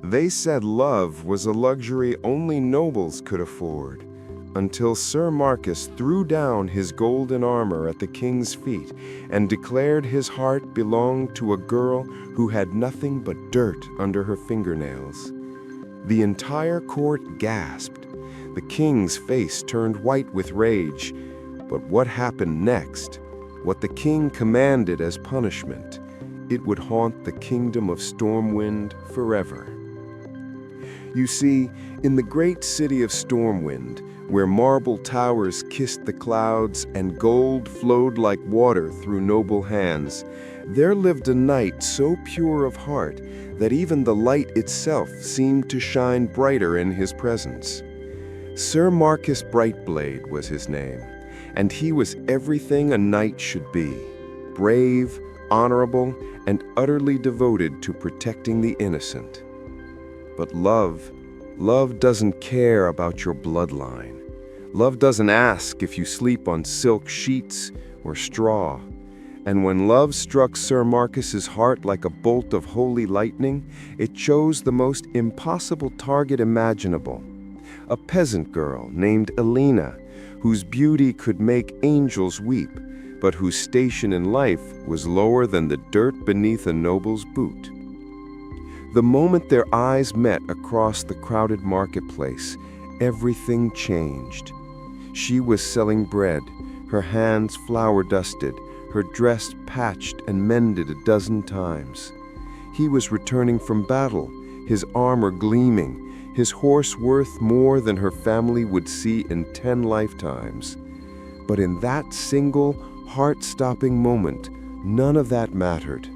They said love was a luxury only nobles could afford, until Sir Marcus threw down his golden armor at the king's feet and declared his heart belonged to a girl who had nothing but dirt under her fingernails. The entire court gasped. The king's face turned white with rage. But what happened next, what the king commanded as punishment, it would haunt the kingdom of Stormwind forever. You see, in the great city of Stormwind, where marble towers kissed the clouds and gold flowed like water through noble hands, there lived a knight so pure of heart that even the light itself seemed to shine brighter in his presence. Sir Marcus Brightblade was his name, and he was everything a knight should be: brave, honorable, and utterly devoted to protecting the innocent. But love doesn't care about your bloodline. Love doesn't ask if you sleep on silk sheets or straw. And when love struck Sir Marcus's heart like a bolt of holy lightning, it chose the most impossible target imaginable: a peasant girl named Elena, whose beauty could make angels weep, but whose station in life was lower than the dirt beneath a noble's boot. The moment their eyes met across the crowded marketplace, everything changed. She was selling bread, her hands flour-dusted, her dress patched and mended a dozen times. He was returning from battle, his armor gleaming, his horse worth more than her family would see in 10 lifetimes. But in that single, heart-stopping moment, none of that mattered.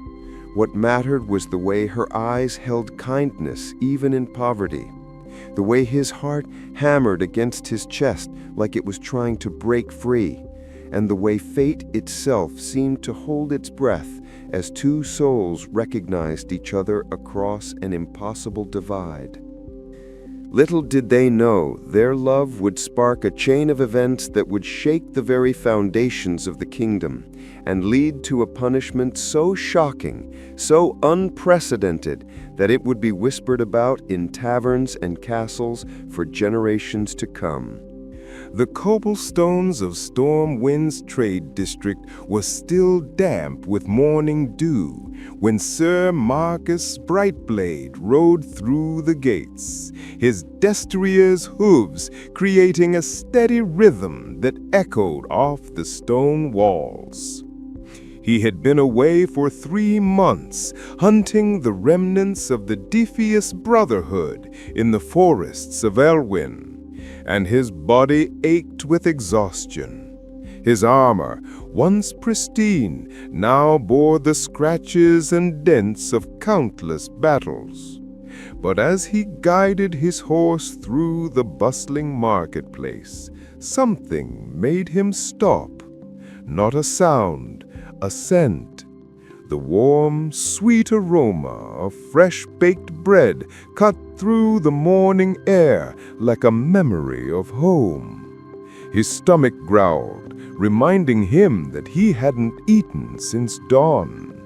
What mattered was the way her eyes held kindness even in poverty, the way his heart hammered against his chest like it was trying to break free, and the way fate itself seemed to hold its breath as two souls recognized each other across an impossible divide. Little did they know their love would spark a chain of events that would shake the very foundations of the kingdom and lead to a punishment so shocking, so unprecedented, that it would be whispered about in taverns and castles for generations to come. The cobblestones of Stormwind's trade district were still damp with morning dew when Sir Marcus Brightblade rode through the gates, his desterier's hooves creating a steady rhythm that echoed off the stone walls. He had been away for 3 months, hunting the remnants of the Defious Brotherhood in the forests of Elwyn, and his body ached with exhaustion. His armor, once pristine, now bore the scratches and dents of countless battles. But as he guided his horse through the bustling marketplace, something made him stop. Not a sound, a scent. The warm, sweet aroma of fresh-baked bread cut through the morning air like a memory of home. His stomach growled, reminding him that he hadn't eaten since dawn.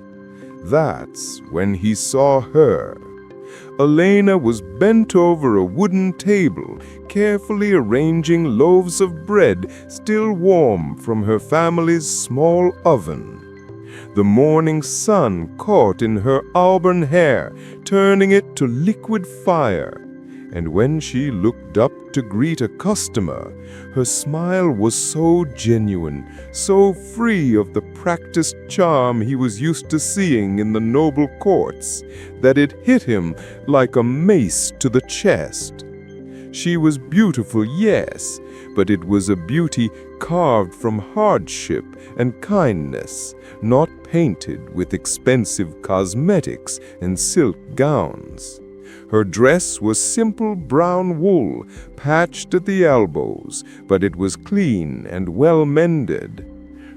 That's when he saw her. Elena was bent over a wooden table, carefully arranging loaves of bread still warm from her family's small oven. The morning sun caught in her auburn hair, turning it to liquid fire. And when she looked up to greet a customer, her smile was so genuine, so free of the practiced charm he was used to seeing in the noble courts, that it hit him like a mace to the chest. She was beautiful, yes, but it was a beauty carved from hardship and kindness, not painted with expensive cosmetics and silk gowns. Her dress was simple brown wool, patched at the elbows, but it was clean and well mended.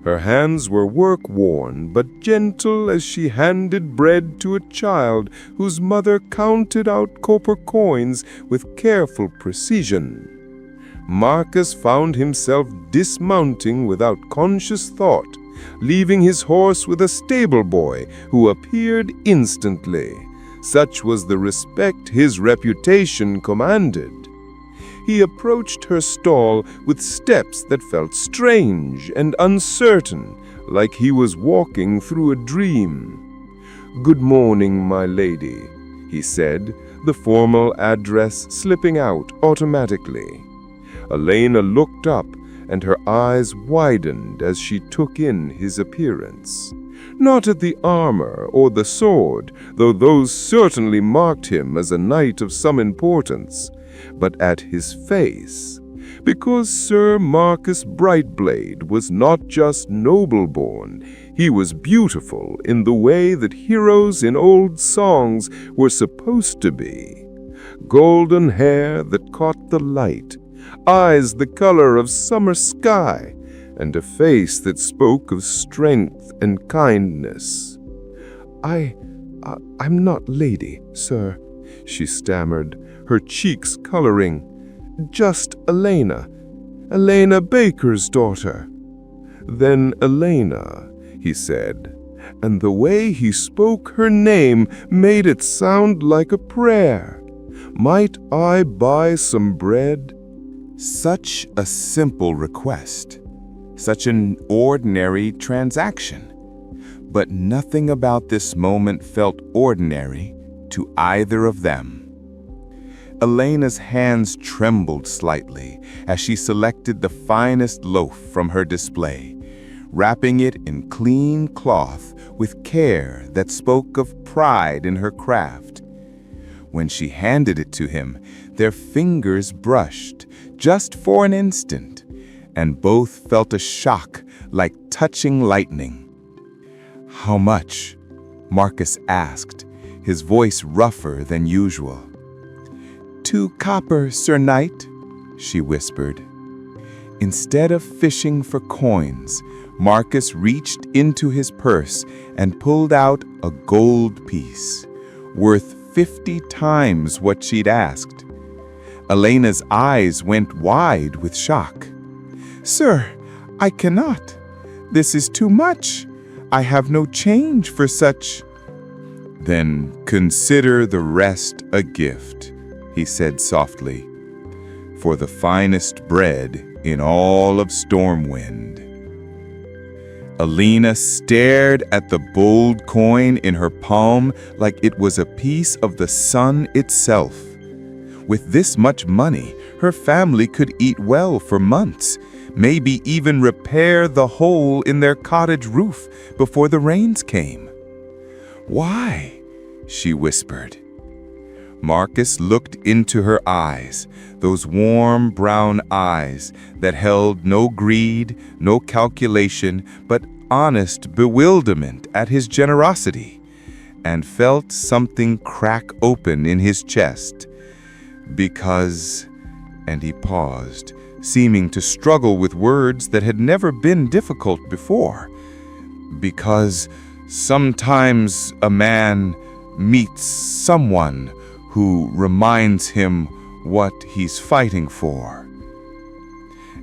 Her hands were work-worn, but gentle as she handed bread to a child whose mother counted out copper coins with careful precision. Marcus found himself dismounting without conscious thought, leaving his horse with a stable boy who appeared instantly. Such was the respect his reputation commanded. He approached her stall with steps that felt strange and uncertain, like he was walking through a dream. "Good morning, my lady," he said, the formal address slipping out automatically. Elena looked up, and her eyes widened as she took in his appearance. Not at the armor or the sword, though those certainly marked him as a knight of some importance, but at his face, because Sir Marcus Brightblade was not just noble-born, he was beautiful in the way that heroes in old songs were supposed to be. Golden hair that caught the light, eyes the color of summer sky, and a face that spoke of strength and kindness. I'm not lady, sir," she stammered, her cheeks coloring. "Just Elena Baker's daughter." "Then Elena," he said, and the way he spoke her name made it sound like a prayer. "Might I buy some bread?" Such a simple request, such an ordinary transaction. But nothing about this moment felt ordinary to either of them. Elena's hands trembled slightly as she selected the finest loaf from her display, wrapping it in clean cloth with care that spoke of pride in her craft. When she handed it to him, their fingers brushed, just for an instant, and both felt a shock like touching lightning. "How much?" Marcus asked, his voice rougher than usual. "2 copper, Sir Knight," she whispered. Instead of fishing for coins, Marcus reached into his purse and pulled out a gold piece, worth 50 times what she'd asked. Elena's eyes went wide with shock. "Sir, I cannot. This is too much. I have no change for such." "Then consider the rest a gift," he said softly, "for the finest bread in all of Stormwind." Elena stared at the bold coin in her palm like it was a piece of the sun itself. With this much money, her family could eat well for months, maybe even repair the hole in their cottage roof before the rains came. "Why?" she whispered. Marcus looked into her eyes, those warm brown eyes that held no greed, no calculation, but honest bewilderment at his generosity, and felt something crack open in his chest. "Because," and he paused, seeming to struggle with words that had never been difficult before. "Because sometimes a man meets someone who reminds him what he's fighting for."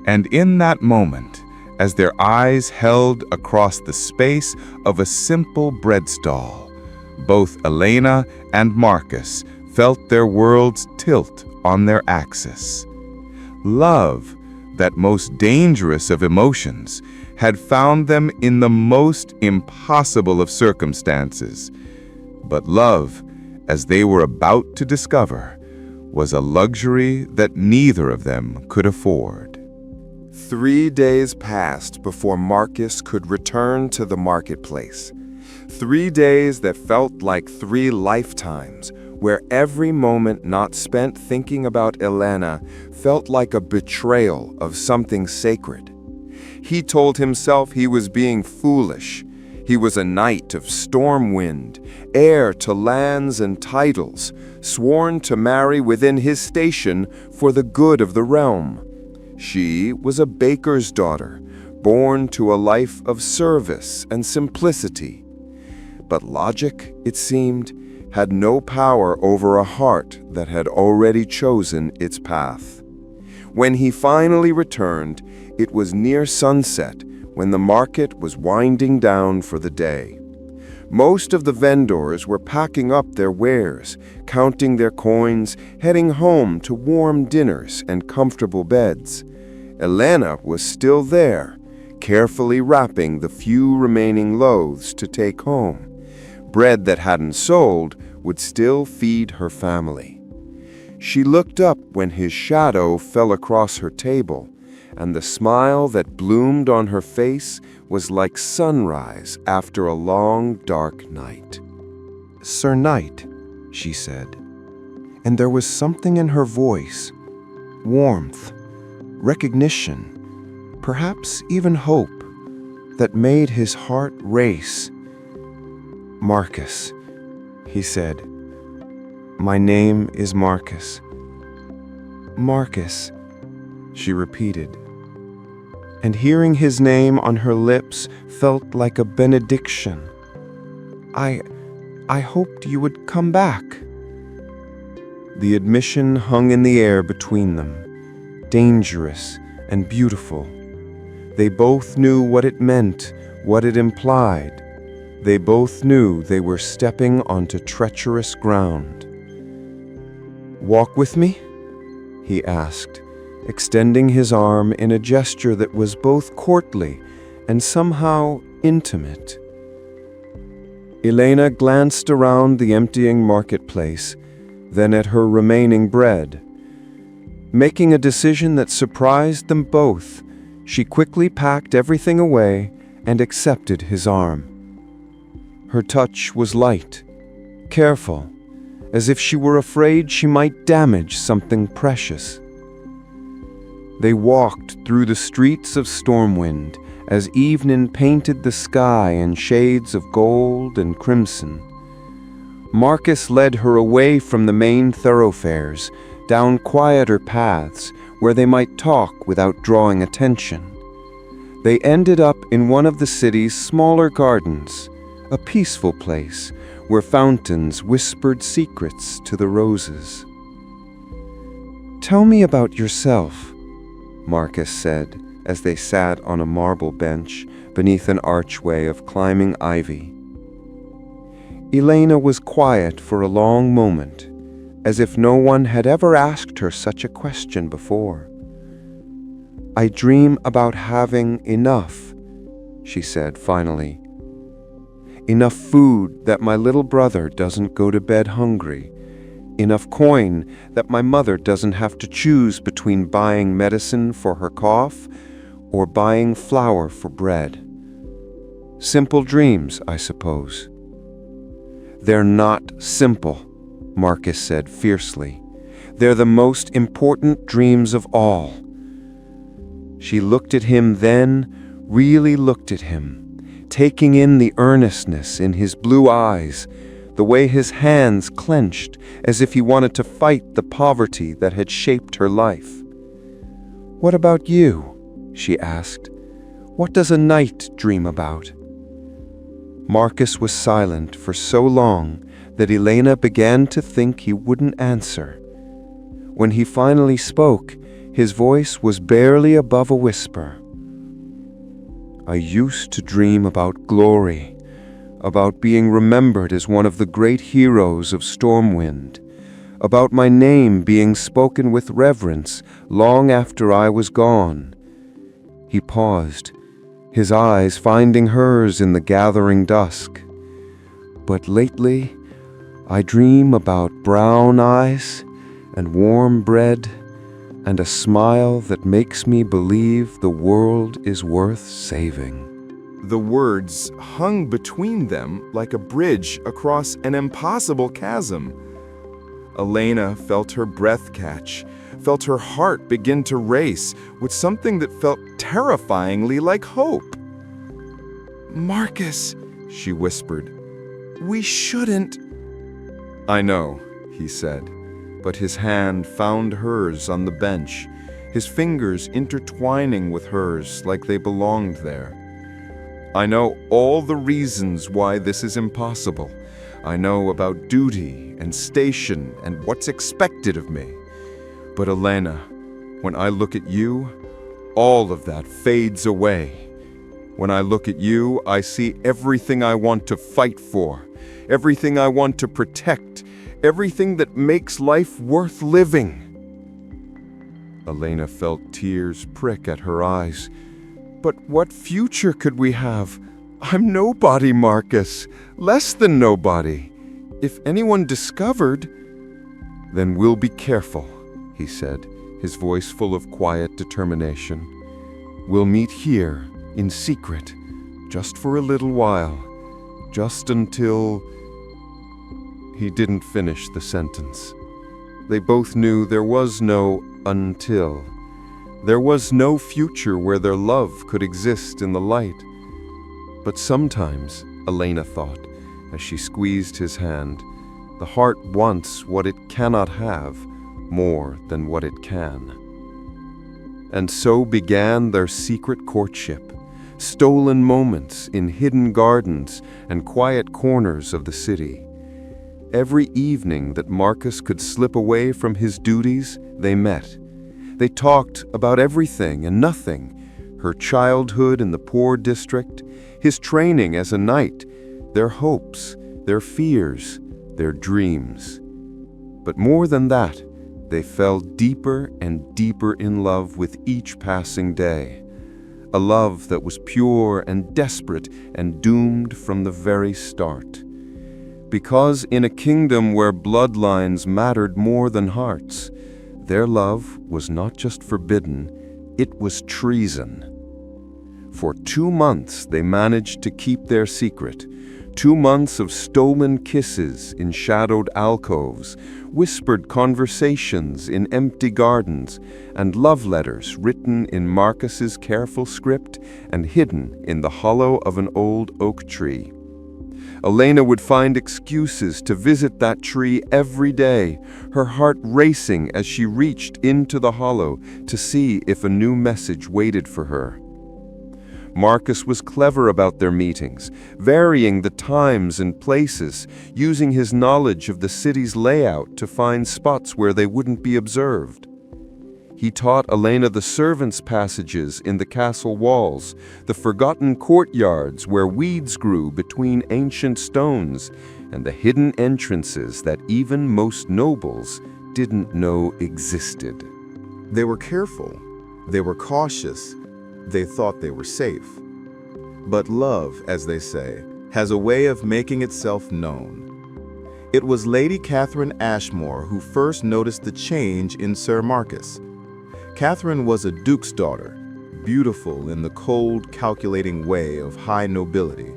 And in that moment, as their eyes held across the space of a simple bread stall, both Elena and Marcus felt their worlds tilt on their axis. Love, that most dangerous of emotions, had found them in the most impossible of circumstances. But love, as they were about to discover, was a luxury that neither of them could afford. 3 days passed before Marcus could return to the marketplace. 3 days that felt like 3 lifetimes, where every moment not spent thinking about Elena felt like a betrayal of something sacred. He told himself he was being foolish. He was a knight of Stormwind, heir to lands and titles, sworn to marry within his station for the good of the realm. She was a baker's daughter, born to a life of service and simplicity. But logic, it seemed, had no power over a heart that had already chosen its path. When he finally returned, it was near sunset, when the market was winding down for the day. Most of the vendors were packing up their wares, counting their coins, heading home to warm dinners and comfortable beds. Elena was still there, carefully wrapping the few remaining loaves to take home. Bread that hadn't sold would still feed her family. She looked up when his shadow fell across her table, and the smile that bloomed on her face was like sunrise after a long, dark night. "Sir Knight," she said, and there was something in her voice, warmth, recognition, perhaps even hope, that made his heart race. "Marcus," he said. "My name is Marcus." "Marcus," she repeated. And hearing his name on her lips felt like a benediction. I hoped you would come back." The admission hung in the air between them, dangerous and beautiful. They both knew what it meant, what it implied. They both knew they were stepping onto treacherous ground. "Walk with me?" he asked, extending his arm in a gesture that was both courtly and somehow intimate. Elena glanced around the emptying marketplace, then at her remaining bread. Making a decision that surprised them both, she quickly packed everything away and accepted his arm. Her touch was light, careful, as if she were afraid she might damage something precious. They walked through the streets of Stormwind as evening painted the sky in shades of gold and crimson. Marcus led her away from the main thoroughfares, down quieter paths where they might talk without drawing attention. They ended up in one of the city's smaller gardens, a peaceful place where fountains whispered secrets to the roses. "Tell me about yourself," Marcus said as they sat on a marble bench beneath an archway of climbing ivy. Elena was quiet for a long moment, as if no one had ever asked her such a question before. "I dream about having enough," she said finally. "Enough food that my little brother doesn't go to bed hungry. Enough coin that my mother doesn't have to choose between buying medicine for her cough or buying flour for bread. Simple dreams, I suppose." "They're not simple," Marcus said fiercely. "They're the most important dreams of all." She looked at him then, really looked at him, taking in the earnestness in his blue eyes, the way his hands clenched as if he wanted to fight the poverty that had shaped her life. "What about you?" she asked. "What does a knight dream about?" Marcus was silent for so long that Elena began to think he wouldn't answer. When he finally spoke, his voice was barely above a whisper. "I used to dream about glory, about being remembered as one of the great heroes of Stormwind, about my name being spoken with reverence long after I was gone." He paused, his eyes finding hers in the gathering dusk. "But lately, I dream about brown eyes and warm bread and a smile that makes me believe the world is worth saving." The words hung between them like a bridge across an impossible chasm. Elena felt her breath catch, felt her heart begin to race with something that felt terrifyingly like hope. "Marcus," she whispered, "we shouldn't." "I know," he said, but his hand found hers on the bench, his fingers intertwining with hers like they belonged there. "I know all the reasons why this is impossible. I know about duty and station and what's expected of me. But Elena, when I look at you, all of that fades away. When I look at you, I see everything I want to fight for, everything I want to protect, everything that makes life worth living." Elena felt tears prick at her eyes. "But what future could we have? I'm nobody, Marcus, less than nobody. If anyone discovered—" "Then we'll be careful," he said, his voice full of quiet determination. "We'll meet here, in secret, just for a little while, just until—" He didn't finish the sentence. They both knew there was no until. There was no future where their love could exist in the light. But sometimes, Elena thought, as she squeezed his hand, the heart wants what it cannot have more than what it can. And so began their secret courtship, stolen moments in hidden gardens and quiet corners of the city. Every evening that Marcus could slip away from his duties, they met. They talked about everything and nothing, her childhood in the poor district, his training as a knight, their hopes, their fears, their dreams. But more than that, they fell deeper and deeper in love with each passing day. A love that was pure and desperate and doomed from the very start. Because in a kingdom where bloodlines mattered more than hearts, their love was not just forbidden, it was treason. For 2 months they managed to keep their secret. 2 months of stolen kisses in shadowed alcoves, whispered conversations in empty gardens, and love letters written in Marcus's careful script and hidden in the hollow of an old oak tree. Elena would find excuses to visit that tree every day, her heart racing as she reached into the hollow to see if a new message waited for her. Marcus was clever about their meetings, varying the times and places, using his knowledge of the city's layout to find spots where they wouldn't be observed. He taught Elena the servants' passages in the castle walls, the forgotten courtyards where weeds grew between ancient stones, and the hidden entrances that even most nobles didn't know existed. They were careful, they were cautious, they thought they were safe. But love, as they say, has a way of making itself known. It was Lady Catherine Ashmore who first noticed the change in Sir Marcus. Catherine was a duke's daughter, beautiful in the cold, calculating way of high nobility,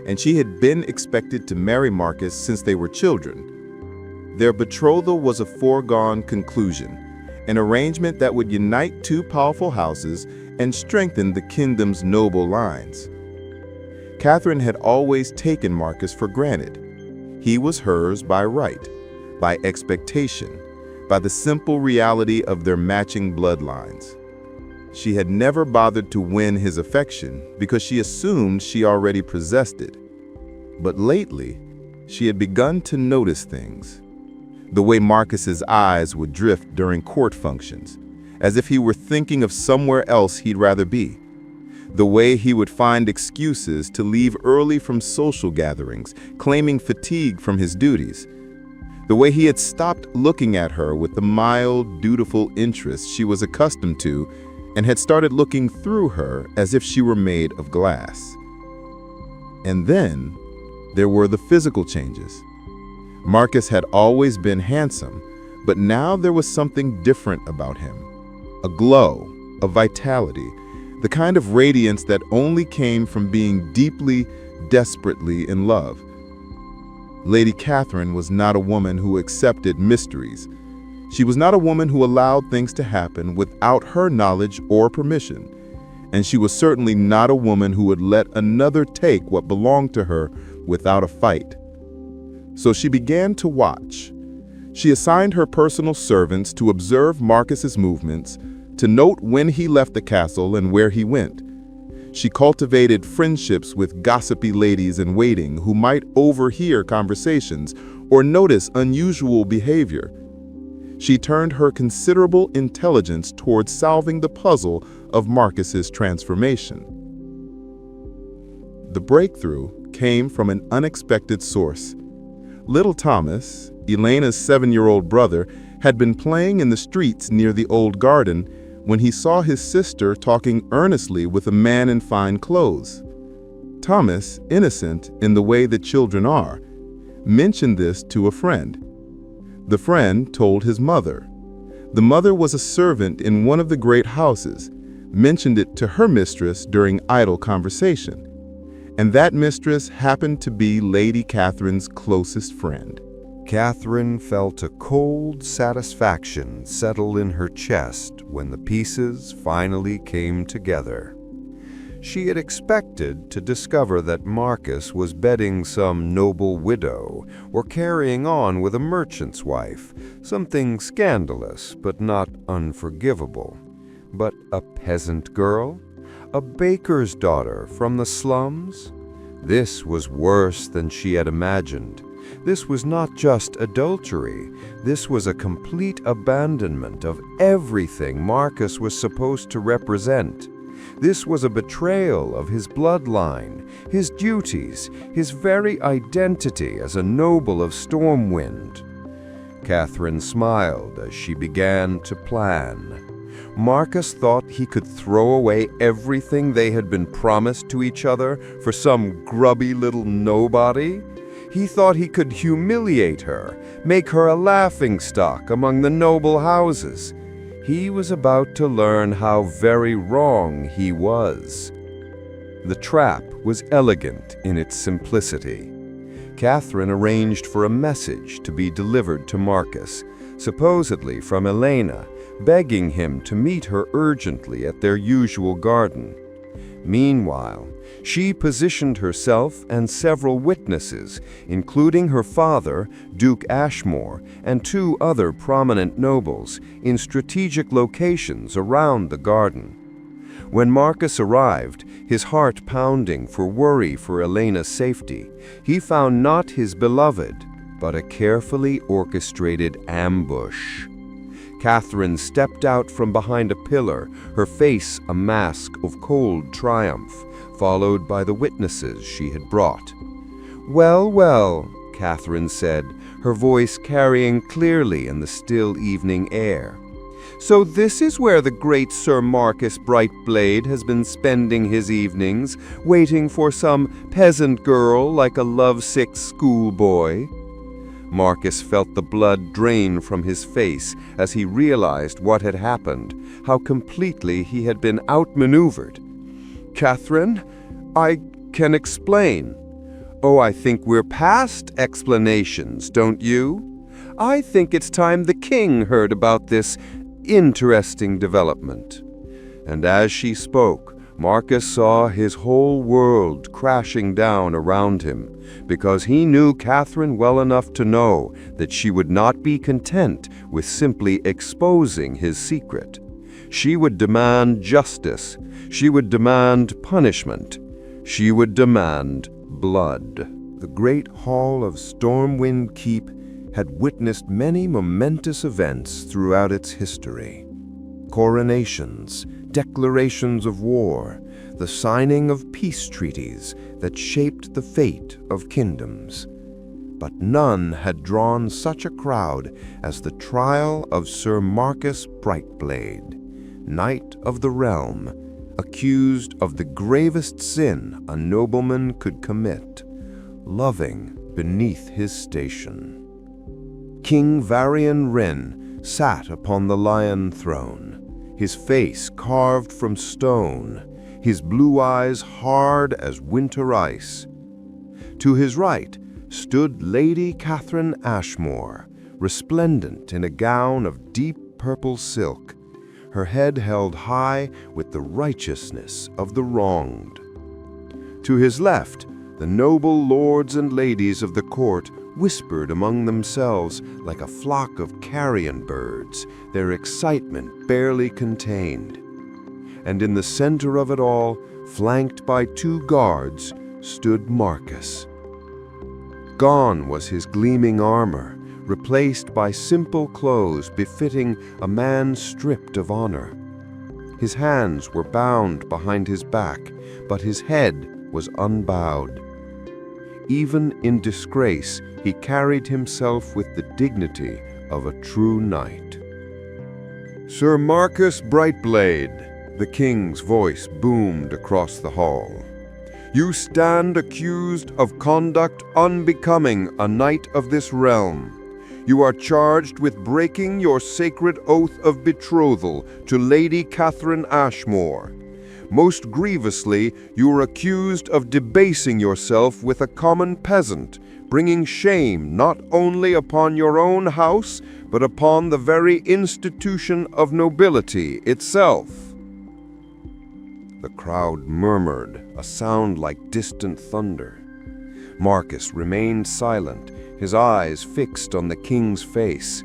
and she had been expected to marry Marcus since they were children. Their betrothal was a foregone conclusion, an arrangement that would unite 2 powerful houses and strengthen the kingdom's noble lines. Catherine had always taken Marcus for granted. He was hers by right, by expectation, by the simple reality of their matching bloodlines. She had never bothered to win his affection because she assumed she already possessed it. But lately, she had begun to notice things. The way Marcus's eyes would drift during court functions, as if he were thinking of somewhere else he'd rather be. The way he would find excuses to leave early from social gatherings, claiming fatigue from his duties. The way he had stopped looking at her with the mild, dutiful interest she was accustomed to and had started looking through her as if she were made of glass. And then there were the physical changes. Marcus had always been handsome, but now there was something different about him. A glow, a vitality, the kind of radiance that only came from being deeply, desperately in love. Lady Catherine was not a woman who accepted mysteries. She was not a woman who allowed things to happen without her knowledge or permission. And she was certainly not a woman who would let another take what belonged to her without a fight. So she began to watch. She assigned her personal servants to observe Marcus's movements, to note when he left the castle and where he went. She cultivated friendships with gossipy ladies in waiting who might overhear conversations or notice unusual behavior. She turned her considerable intelligence towards solving the puzzle of Marcus's transformation. The breakthrough came from an unexpected source. Little Thomas, Elena's 7-year-old brother, had been playing in the streets near the old garden when he saw his sister talking earnestly with a man in fine clothes. Thomas, innocent in the way that children are, mentioned this to a friend. The friend told his mother. The mother was a servant in one of the great houses, mentioned it to her mistress during idle conversation, and that mistress happened to be Lady Catherine's closest friend. Catherine felt a cold satisfaction settle in her chest when the pieces finally came together. She had expected to discover that Marcus was bedding some noble widow or carrying on with a merchant's wife, something scandalous but not unforgivable. But a peasant girl? A baker's daughter from the slums? This was worse than she had imagined. This was not just adultery. This was a complete abandonment of everything Marcus was supposed to represent. This was a betrayal of his bloodline, his duties, his very identity as a noble of Stormwind. Catherine smiled as she began to plan. Marcus thought he could throw away everything they had been promised to each other for some grubby little nobody. He thought he could humiliate her, make her a laughingstock among the noble houses. He was about to learn how very wrong he was. The trap was elegant in its simplicity. Catherine arranged for a message to be delivered to Marcus, supposedly from Elena, begging him to meet her urgently at their usual garden. Meanwhile, she positioned herself and several witnesses, including her father, Duke Ashmore, and 2 other prominent nobles, in strategic locations around the garden. When Marcus arrived, his heart pounding for worry for Elena's safety, he found not his beloved, but a carefully orchestrated ambush. Catherine stepped out from behind a pillar, her face a mask of cold triumph, followed by the witnesses she had brought. "Well, well," Catherine said, her voice carrying clearly in the still evening air. "So this is where the great Sir Marcus Brightblade has been spending his evenings, waiting for some peasant girl like a lovesick schoolboy." Marcus felt the blood drain from his face as he realized what had happened, how completely he had been outmaneuvered. "Catherine, I can explain." "Oh, I think we're past explanations, don't you? I think it's time the king heard about this interesting development." And as she spoke, Marcus saw his whole world crashing down around him, because he knew Catherine well enough to know that she would not be content with simply exposing his secret. She would demand justice. She would demand punishment. She would demand blood. The great hall of Stormwind Keep had witnessed many momentous events throughout its history. Coronations, declarations of war, the signing of peace treaties that shaped the fate of kingdoms. But none had drawn such a crowd as the trial of Sir Marcus Brightblade, Knight of the Realm, accused of the gravest sin a nobleman could commit, loving beneath his station. King Varian Wren sat upon the lion throne, his face carved from stone, his blue eyes hard as winter ice. To his right stood Lady Catherine Ashmore, resplendent in a gown of deep purple silk, her head held high with the righteousness of the wronged. To his left, the noble lords and ladies of the court whispered among themselves like a flock of carrion birds, their excitement barely contained. And in the center of it all, flanked by 2 guards, stood Marcus. Gone was his gleaming armor, replaced by simple clothes befitting a man stripped of honor. His hands were bound behind his back, but his head was unbowed. Even in disgrace, he carried himself with the dignity of a true knight. "Sir Marcus Brightblade," the king's voice boomed across the hall, "you stand accused of conduct unbecoming a knight of this realm. You are charged with breaking your sacred oath of betrothal to Lady Catherine Ashmore. Most grievously, you are accused of debasing yourself with a common peasant, bringing shame not only upon your own house, but upon the very institution of nobility itself." The crowd murmured, a sound like distant thunder. Marcus remained silent, his eyes fixed on the king's face.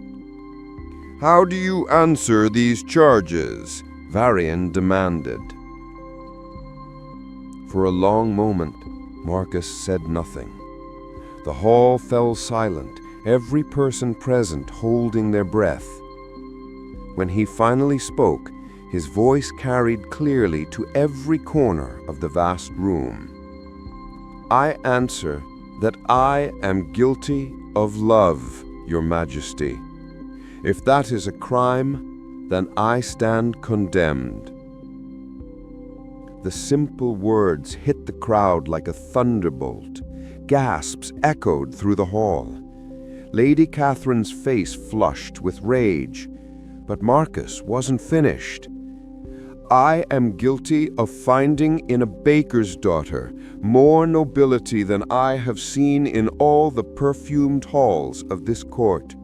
"How do you answer these charges?" Varian demanded. For a long moment, Marcus said nothing. The hall fell silent, every person present holding their breath. When he finally spoke, his voice carried clearly to every corner of the vast room. "I answer that I am guilty of love, Your Majesty. If that is a crime, then I stand condemned." The simple words hit the crowd like a thunderbolt. Gasps echoed through the hall. Lady Catherine's face flushed with rage, but Marcus wasn't finished. "I am guilty of finding in a baker's daughter more nobility than I have seen in all the perfumed halls of this court.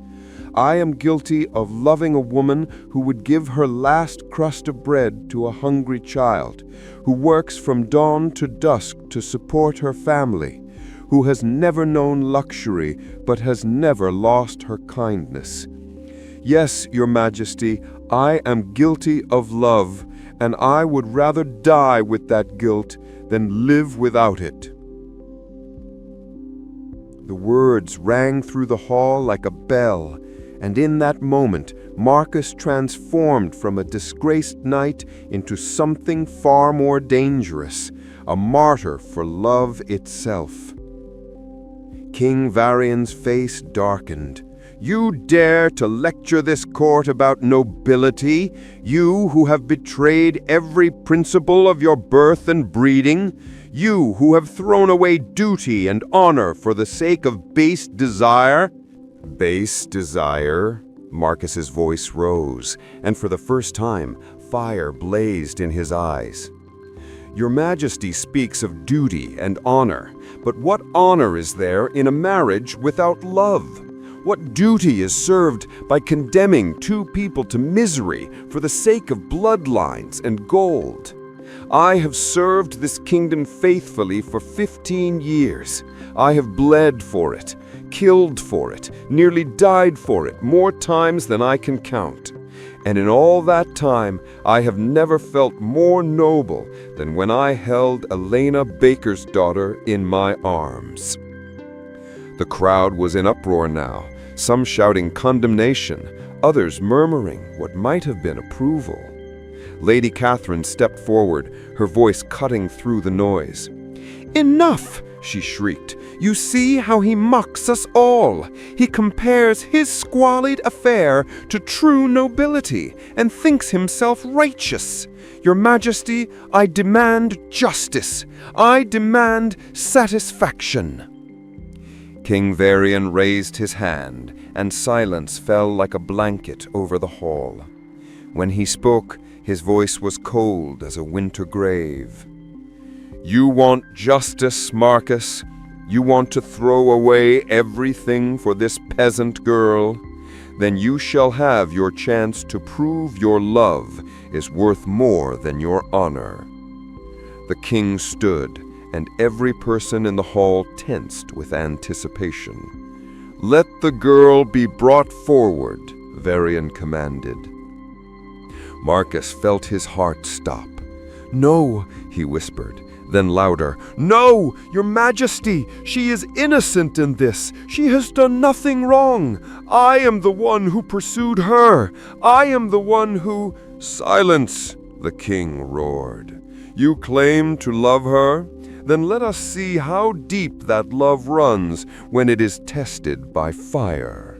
I am guilty of loving a woman who would give her last crust of bread to a hungry child, who works from dawn to dusk to support her family, who has never known luxury but has never lost her kindness. Yes, Your Majesty, I am guilty of love, and I would rather die with that guilt than live without it." The words rang through the hall like a bell, and in that moment, Marcus transformed from a disgraced knight into something far more dangerous, a martyr for love itself. King Varian's face darkened. "You dare to lecture this court about nobility, you who have betrayed every principle of your birth and breeding, you who have thrown away duty and honor for the sake of base desire?" "Base desire?" Marcus's voice rose, and for the first time, fire blazed in his eyes. "Your Majesty speaks of duty and honor, but what honor is there in a marriage without love? What duty is served by condemning two people to misery for the sake of bloodlines and gold? I have served this kingdom faithfully for 15 years. I have bled for it, killed for it, nearly died for it more times than I can count. And in all that time, I have never felt more noble than when I held Elena Baker's daughter in my arms." The crowd was in uproar now, some shouting condemnation, others murmuring what might have been approval. Lady Catherine stepped forward, her voice cutting through the noise. "Enough!" she shrieked. "You see how he mocks us all. He compares his squalid affair to true nobility and thinks himself righteous. Your Majesty, I demand justice. I demand satisfaction." King Varian raised his hand, and silence fell like a blanket over the hall. When he spoke, his voice was cold as a winter grave. "You want justice, Marcus? You want to throw away everything for this peasant girl? Then you shall have your chance to prove your love is worth more than your honor." The king stood, and every person in the hall tensed with anticipation. "Let the girl be brought forward," Varian commanded. Marcus felt his heart stop. "No," he whispered, then louder, "No, Your Majesty, she is innocent in this. She has done nothing wrong. I am the one who pursued her. I am the one who—" "Silence!" the king roared. "You claim to love her? Then let us see how deep that love runs when it is tested by fire."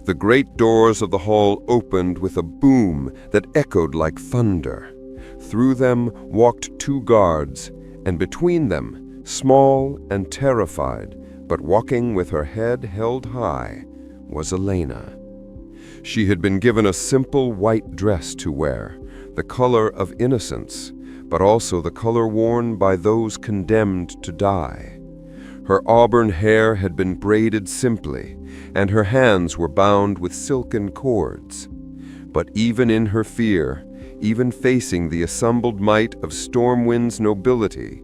The great doors of the hall opened with a boom that echoed like thunder. Through them walked two guards, and between them, small and terrified, but walking with her head held high, was Elena. She had been given a simple white dress to wear, the color of innocence, but also the color worn by those condemned to die. Her auburn hair had been braided simply, and her hands were bound with silken cords. But even in her fear, even facing the assembled might of Stormwind's nobility,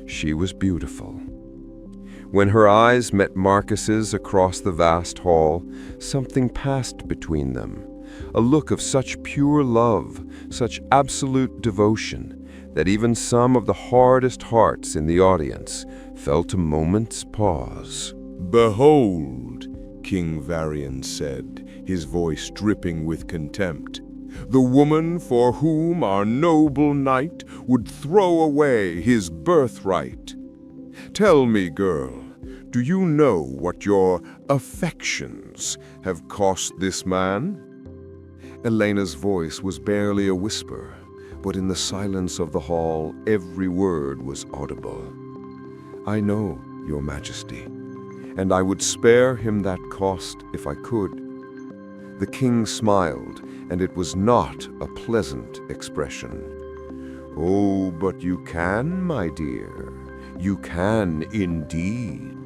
she was beautiful. When her eyes met Marcus's across the vast hall, something passed between them, a look of such pure love, such absolute devotion, that even some of the hardest hearts in the audience felt a moment's pause. "Behold," King Varian said, his voice dripping with contempt, "the woman for whom our noble knight would throw away his birthright. Tell me, girl, do you know what your affections have cost this man?" Elena's voice was barely a whisper, but in the silence of the hall, every word was audible. "I know, Your Majesty, and I would spare him that cost if I could." The king smiled, and it was not a pleasant expression. "Oh, but you can, my dear. You can indeed."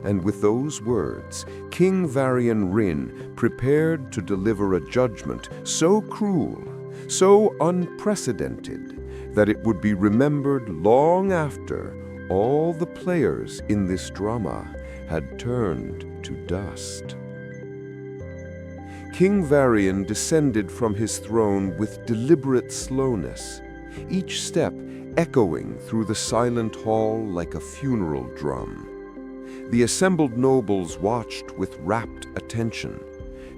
And with those words, King Varian Rin prepared to deliver a judgment so cruel, so unprecedented, that it would be remembered long after all the players in this drama had turned to dust. King Varian descended from his throne with deliberate slowness, each step echoing through the silent hall like a funeral drum. The assembled nobles watched with rapt attention,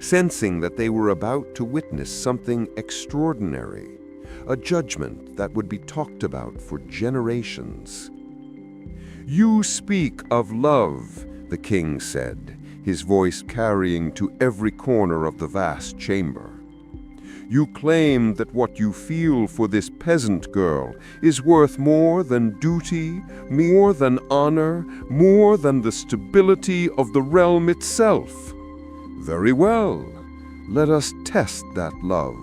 sensing that they were about to witness something extraordinary, a judgment that would be talked about for generations. "You speak of love," the king said, his voice carrying to every corner of the vast chamber. "You claim that what you feel for this peasant girl is worth more than duty, more than honor, more than the stability of the realm itself. Very well, let us test that love."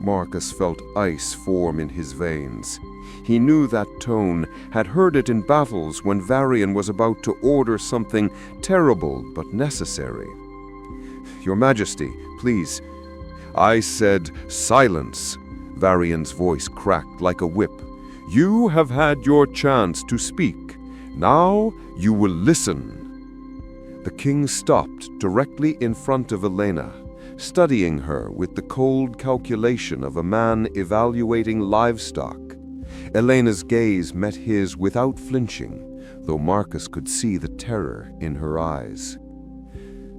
Marcus felt ice form in his veins. He knew that tone, had heard it in battles when Varian was about to order something terrible but necessary. "Your Majesty, please." "I said silence." Varian's voice cracked like a whip. "You have had your chance to speak. Now you will listen." The king stopped directly in front of Elena, studying her with the cold calculation of a man evaluating livestock. Elena's gaze met his without flinching, though Marcus could see the terror in her eyes.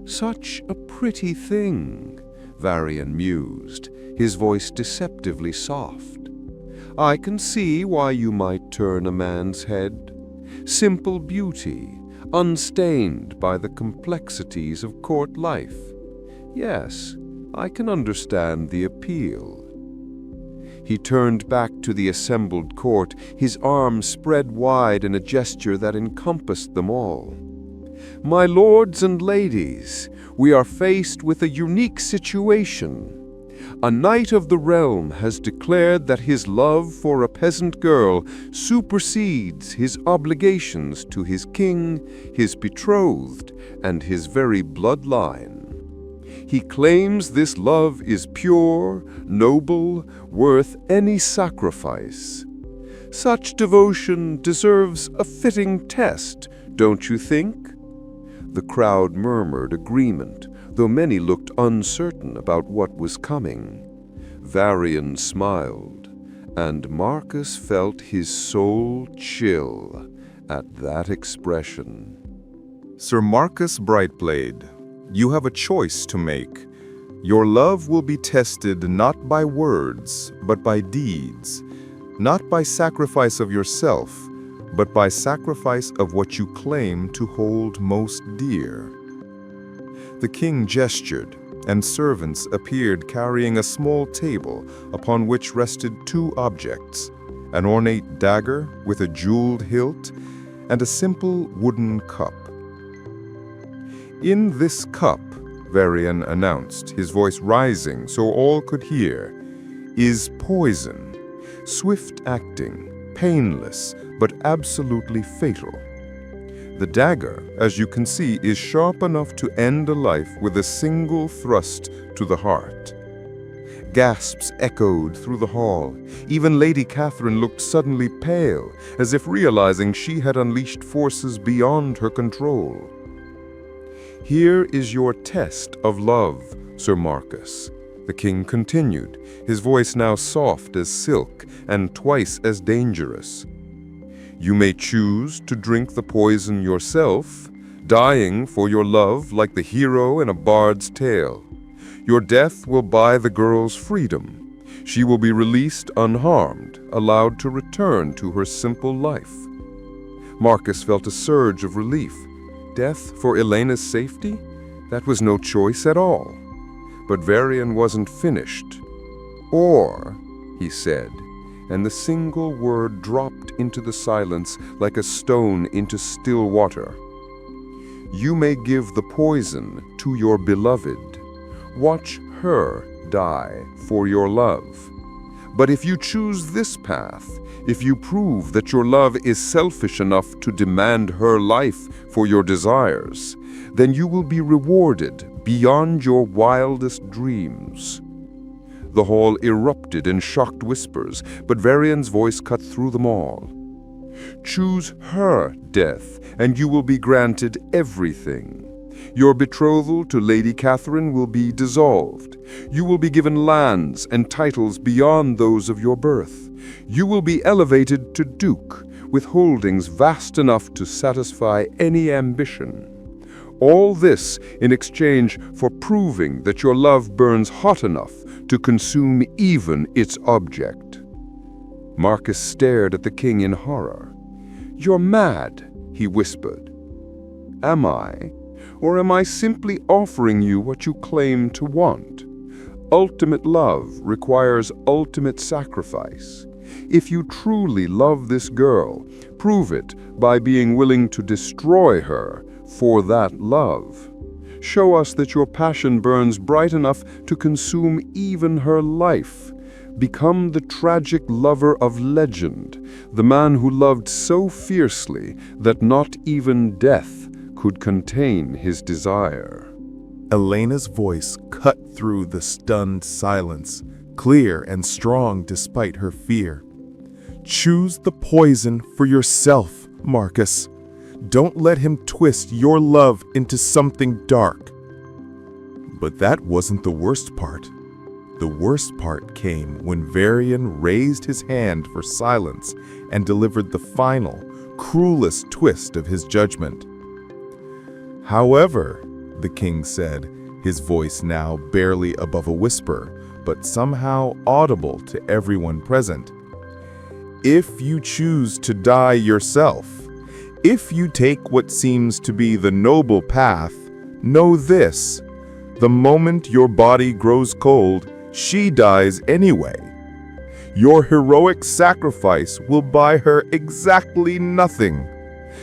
"Such a pretty thing," Varian mused, his voice deceptively soft. "I can see why you might turn a man's head. Simple beauty, unstained by the complexities of court life. Yes, I can understand the appeal." He turned back to the assembled court, his arms spread wide in a gesture that encompassed them all. "My lords and ladies, we are faced with a unique situation. A knight of the realm has declared that his love for a peasant girl supersedes his obligations to his king, his betrothed, and his very bloodline. He claims this love is pure, noble, worth any sacrifice. Such devotion deserves a fitting test, don't you think?" The crowd murmured agreement, though many looked uncertain about what was coming. Varian smiled, and Marcus felt his soul chill at that expression. Sir Marcus Brightblade, you have a choice to make. Your love will be tested not by words, but by deeds. not by sacrifice of yourself, but by sacrifice of what you claim to hold most dear." The king gestured, and servants appeared carrying a small table upon which rested two objects, an ornate dagger with a jeweled hilt and a simple wooden cup. "In this cup," Varian announced, his voice rising so all could hear, "is poison, swift-acting, painless, but absolutely fatal. The dagger, as you can see, is sharp enough to end a life with a single thrust to the heart." Gasps echoed through the hall. Even Lady Catherine looked suddenly pale, as if realizing she had unleashed forces beyond her control. "Here is your test of love, Sir Marcus," the king continued, his voice now soft as silk and twice as dangerous. "You may choose to drink the poison yourself, dying for your love like the hero in a bard's tale. Your death will buy the girl's freedom. She will be released unharmed, allowed to return to her simple life." Marcus felt a surge of relief. Death for Elena's safety? That was no choice at all. But Varian wasn't finished. "Or," he said, and the single word dropped into the silence like a stone into still water. "You may give the poison to your beloved. Watch her die for your love. But if you choose this path, if you prove that your love is selfish enough to demand her life for your desires, then you will be rewarded beyond your wildest dreams." The hall erupted in shocked whispers, but Varian's voice cut through them all. "Choose her death, and you will be granted everything. Your betrothal to Lady Catherine will be dissolved. You will be given lands and titles beyond those of your birth. You will be elevated to duke, with holdings vast enough to satisfy any ambition. All this in exchange for proving that your love burns hot enough to consume even its object." Marcus stared at the king in horror. "You're mad," he whispered. "Am I? Or am I simply offering you what you claim to want? Ultimate love requires ultimate sacrifice. If you truly love this girl, prove it by being willing to destroy her for that love. Show us that your passion burns bright enough to consume even her life. Become the tragic lover of legend, the man who loved so fiercely that not even death could contain his desire." Elena's voice cut through the stunned silence, clear and strong despite her fear. "Choose the poison for yourself, Marcus. Don't let him twist your love into something dark." But that wasn't the worst part. The worst part came when Varian raised his hand for silence and delivered the final, cruelest twist of his judgment. "However," the king said, his voice now barely above a whisper, but somehow audible to everyone present, "if you choose to die yourself, if you take what seems to be the noble path, know this: the moment your body grows cold, she dies anyway. Your heroic sacrifice will buy her exactly nothing.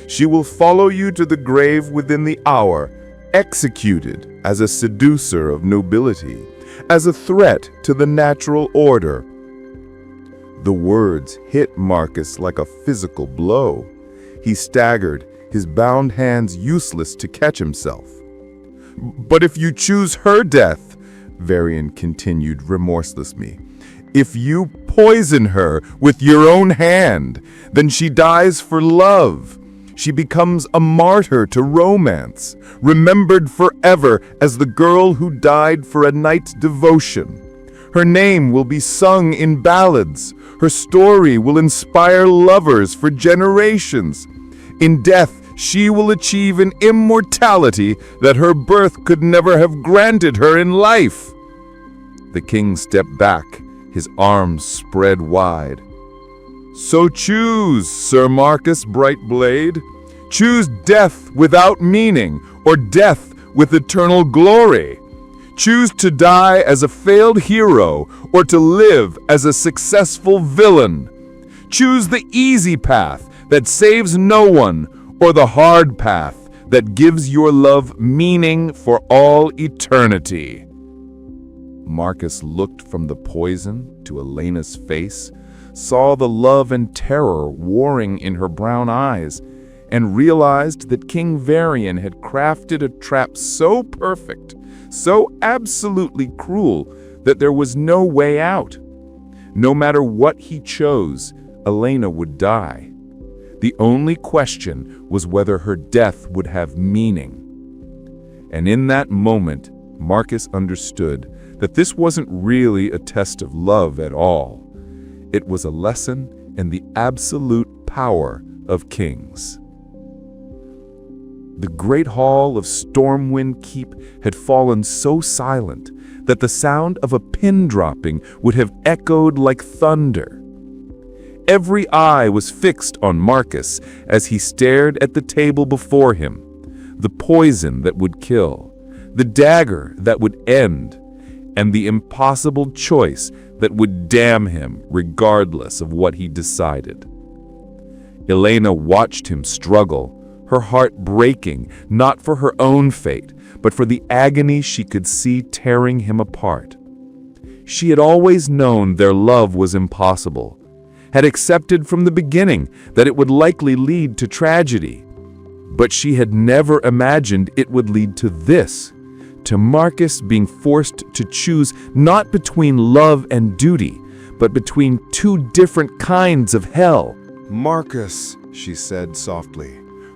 She will follow you to the grave within the hour, executed as a seducer of nobility, as a threat to the natural order." The words hit Marcus like a physical blow. He staggered, his bound hands useless to catch himself. "But if you choose her death," Varian continued remorselessly, "if you poison her with your own hand, then she dies for love. She becomes a martyr to romance, remembered forever as the girl who died for a night's devotion. Her name will be sung in ballads. Her story will inspire lovers for generations. In death, she will achieve an immortality that her birth could never have granted her in life." The king stepped back, his arms spread wide. So choose, Sir Marcus Brightblade. Choose death without meaning, or death with eternal glory. Choose to die as a failed hero, or to live as a successful villain. Choose the easy path that saves no one, or the hard path that gives your love meaning for all eternity. Marcus looked from the poison to Elena's face, saw the love and terror warring in her brown eyes, and realized that King Varian had crafted a trap so perfect, so absolutely cruel, that there was no way out. No matter what he chose, Elena would die. The only question was whether her death would have meaning. And in that moment, Marcus understood that this wasn't really a test of love at all. It was a lesson in the absolute power of kings. The great hall of Stormwind Keep had fallen so silent that the sound of a pin dropping would have echoed like thunder. Every eye was fixed on Marcus as he stared at the table before him, the poison that would kill, the dagger that would end, and the impossible choice that would damn him regardless of what he decided. Elena watched him struggle, her heart breaking, not for her own fate, but for the agony she could see tearing him apart. She had always known their love was impossible, had accepted from the beginning that it would likely lead to tragedy. But she had never imagined it would lead to this, to Marcus being forced to choose not between love and duty, but between two different kinds of hell. "Marcus," she said softly,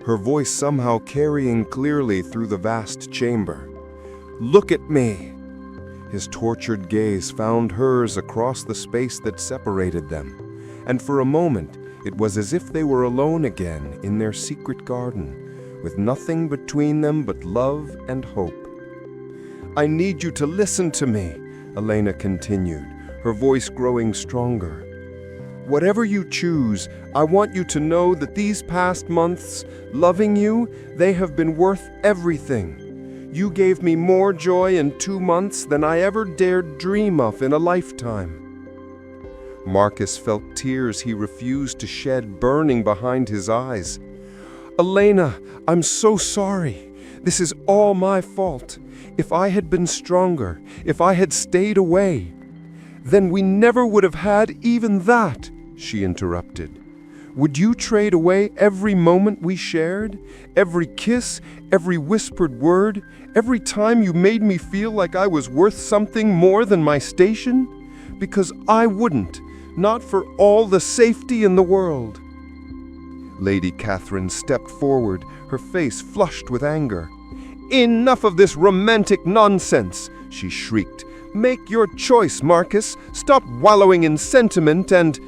her voice somehow carrying clearly through the vast chamber. "Look at me." His tortured gaze found hers across the space that separated them, and for a moment it was as if they were alone again in their secret garden, with nothing between them but love and hope. "I need you to listen to me," Elena continued, her voice growing stronger. "Whatever you choose, I want you to know that these past months, loving you, they have been worth everything. You gave me more joy in 2 months than I ever dared dream of in a lifetime." Marcus felt tears he refused to shed burning behind his eyes. "Elena, I'm so sorry. This is all my fault. If I had been stronger, if I had stayed away, then we never would have had even that," she interrupted. "Would you trade away every moment we shared? Every kiss, every whispered word, every time you made me feel like I was worth something more than my station? Because I wouldn't, not for all the safety in the world." Lady Catherine stepped forward, her face flushed with anger. "Enough of this romantic nonsense," she shrieked. "Make your choice, Marcus. Stop wallowing in sentiment and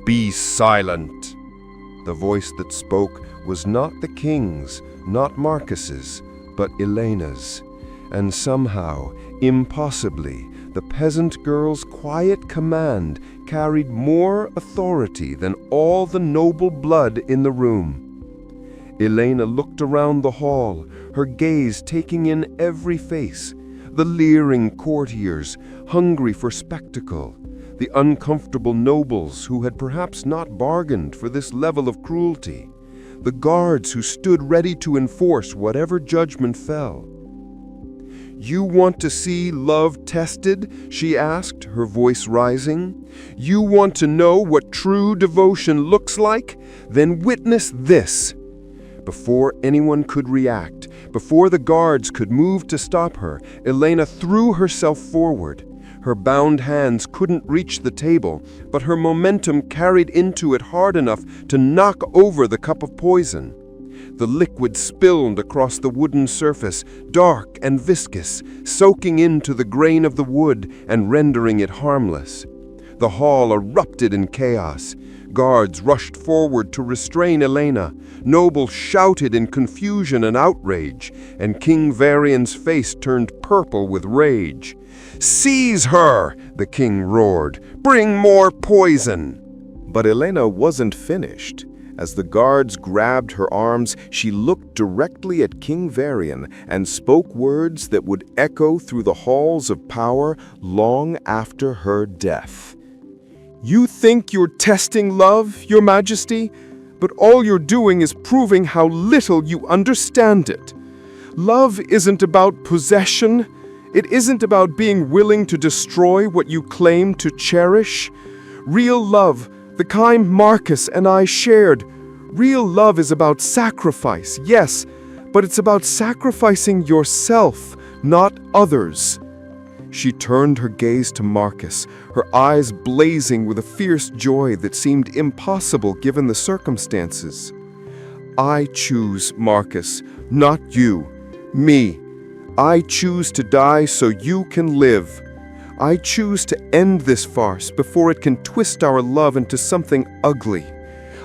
be silent." The voice that spoke was not the king's, not Marcus's, but Elena's. And somehow, impossibly, the peasant girl's quiet command carried more authority than all the noble blood in the room. Elena looked around the hall, her gaze taking in every face, the leering courtiers, hungry for spectacle, the uncomfortable nobles who had perhaps not bargained for this level of cruelty, the guards who stood ready to enforce whatever judgment fell. "You want to see love tested?" she asked, her voice rising. "You want to know what true devotion looks like? Then witness this." Before anyone could react, before the guards could move to stop her, Elena threw herself forward. Her bound hands couldn't reach the table, but her momentum carried into it hard enough to knock over the cup of poison. The liquid spilled across the wooden surface, dark and viscous, soaking into the grain of the wood and rendering it harmless. The hall erupted in chaos. Guards rushed forward to restrain Elena. Nobles shouted in confusion and outrage, and King Varian's face turned purple with rage. "Seize her!" the king roared. "Bring more poison!" But Elena wasn't finished. As the guards grabbed her arms, she looked directly at King Varian and spoke words that would echo through the halls of power long after her death. You think you're testing love, Your Majesty? But all you're doing is proving how little you understand it. Love isn't about possession. It isn't about being willing to destroy what you claim to cherish. Real love, the kind Marcus and I shared. Real love is about sacrifice, yes, but it's about sacrificing yourself, not others. She turned her gaze to Marcus, her eyes blazing with a fierce joy that seemed impossible given the circumstances. I choose, Marcus, not you, me. I choose to die so you can live. I choose to end this farce before it can twist our love into something ugly.